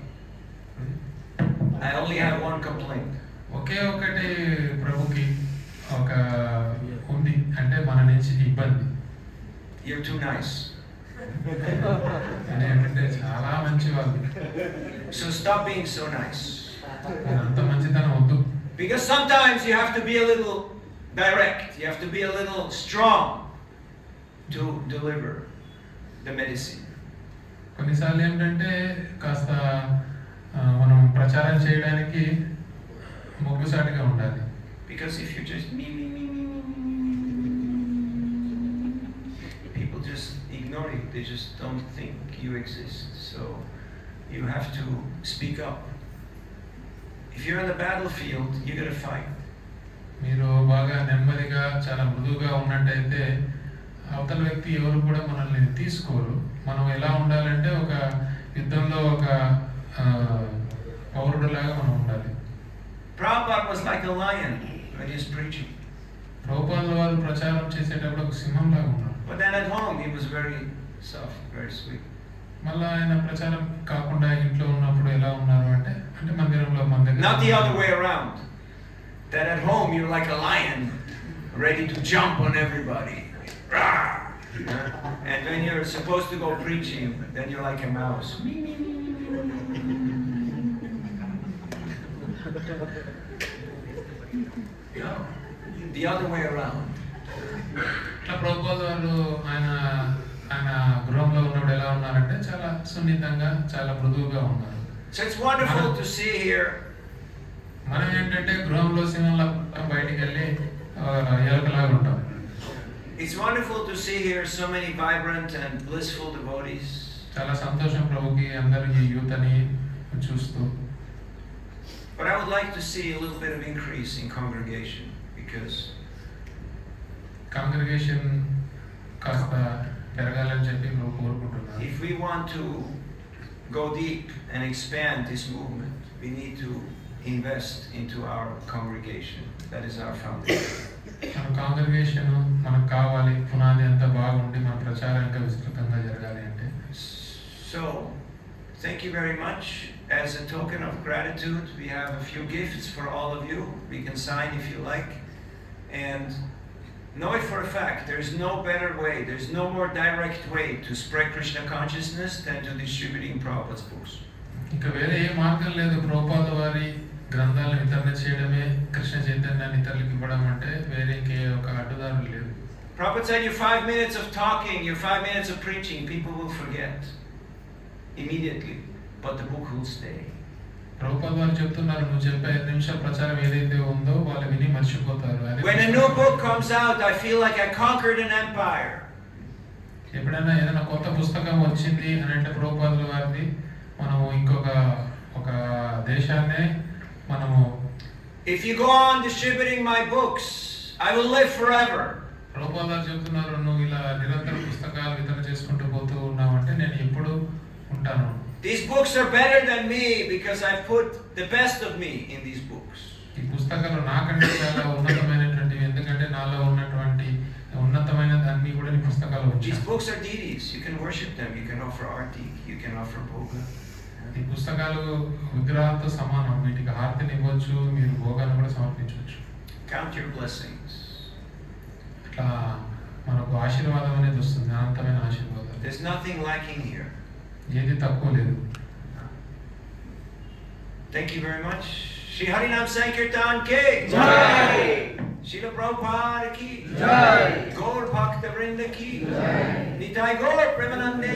I only have one complaint. ఒకే ఒకటి ప్రభుకి ఒక ఉంది అంటే మన నుంచి ఇబ్బంది. You're too nice. ఏంటంటే చాలా మంచి వాళ్ళు. So stop being so nice. అంత మంచితనం వద్దు. Because sometimes you have to be a little direct. You have to be a little strong to deliver the medicine. కొన్నిసార్లు ఏంటంటే కాస్త మనం ప్రచారం చేయడానికి మొగ్గుసాటిగా ఉండాలి. Because if you just me, people just ignore you. They just don't think you exist. So you have to speak up. If you're on the battlefield, you got to fight. మీరు బాగా నెమ్మదిగా చాలా మృదువుగా ఉన్నట్టయితే అవతల వ్యక్తి ఎవరు కూడా మనల్ని తీసుకోరు. మనం ఎలా ఉండాలంటే ఒక యుద్ధంలో ఒక పౌరుడులాగా మనం ఉండాలి. Prabhupada was like a lion when he was preaching. ప్రభుపాదుల వారు ప్రచారం చేసేటప్పుడు ఒక సింహంలాగా ఉన్నారు. But then at home he was very soft, very sweet. మళ్ళీ ఆయన ప్రచారం కాకుండా ఇంట్లో ఉన్నప్పుడు ఎలా ఉన్నారు అంటే మందిరంలో మన దగ్గర. Not the other way around. That at home you're like a lion, ready to jump on everybody. And when you're supposed to go preaching, then you're like a mouse. No, the other way around. ఇట్లా ప్రభుపాదుల వారు ఆయన గృహంలో ఉన్నప్పుడు ఎలా ఉన్నారంటే చాలా సున్నితంగా చాలా మృదువుగా ఉన్నారు. So it's wonderful to see here. మనం ఏంటంటే గృహంలో సింహంలా బయటికి వెళ్ళి ఎలకలాగా ఉంటాం. It's wonderful to see here so many vibrant and blissful devotees. చాలా సంతోషం ప్రభుకి అందరి యూతని చూస్తూ. But I would like to see a little bit of increase in congregation because congregation కాస్త పెరగాలని చెప్పి మేము కోరుకుంటున్నాను. if we want to go deep and expand this movement, we need to invest into our congregation. That is our foundation. మన congregation మనకు కావాలి, పునాది అంతా బాగుండి మన ప్రచారం ఇంకా విస్తృతంగా జరగాలి అంటే. So, thank you very much. As a token of gratitude, we have a few gifts for all of you. We can sign if you like. And know it for a fact, there's no better way, there's no more direct way to spread Krishna consciousness than to distributing Prabhupada's books. ఇంకా వేరే ఏ మార్గం లేదు. ప్రభుపాదుల వారి గ్రంథాలను వితరణ చేయడమే, కృష్ణ చైతన్యాన్ని ఇతరులకు ఇవ్వడం అంటే వేరే ఇంకే ఒక అడ్డుదారులు లేదు. Prabhupada said, your 5 minutes of talking, your 5 minutes of preaching, people will forget. immediately, but the book will stay. Prabhupada వారు చెప్తున్నారు, నువ్వు చెప్పే 5 నిమిషాల ప్రచారం ఏదైతే ఉందో వాళ్ళు విని మర్చిపోతారు. When a new book comes out, I feel like I conquered an empire. ఎప్పుడైనా ఏదైనా కొత్త పుస్తకం వచ్చింది అని అంటే ప్రభుపాదుల వారిది, మనము ఒక దేశాన్నే మనము. If you go on distributing my books, I will live forever. Prabhupada వారు చెప్తున్నారు, నువ్వు ఇలా నిరంతరం పుస్తకాలు వితరణ చేసుకుంటూ పోతూ ఉన్నావంటే నేను ఎప్పుడు ఉంటాను. These books are better than me because I put the best of me in these books. ఈ పుస్తకాలు నాకంటే చాలా ఉన్నతమైనటువంటివి, ఎందుకంటే నాలో ఉన్నటువంటి ఉన్నతమైన దాన్ని కూడా ఈ పుస్తకాలు వచ్చాయి. These books are deities. You can worship them. You can offer arti. You can offer bhoga. ఈ పుస్తకాలు విగ్రహాలతో సమానం. వీటికి హారతిని ఇవ్వచ్చు, మీరు భోగాన్ని కూడా సమర్పించవచ్చు. Count your blessings. ఇట్లా మనకు ఆశీర్వాదం అనేది వస్తుంది, అనంతమైన ఆశీర్వాదం. There's nothing lacking here. ఏది తక్కువ లేదు. Thank you very much. Shri Harinam Sankirtan Ke Jai. Srila Prabhupada Ki Jai. Gaur Bhakta Vrinda Ki Jai. Nitai Gaur Premanande.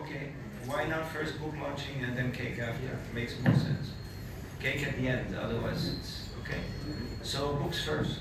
Okay, why not first book launching and then cake after? Makes more sense. Cake at the end, otherwise it's okay. So books first.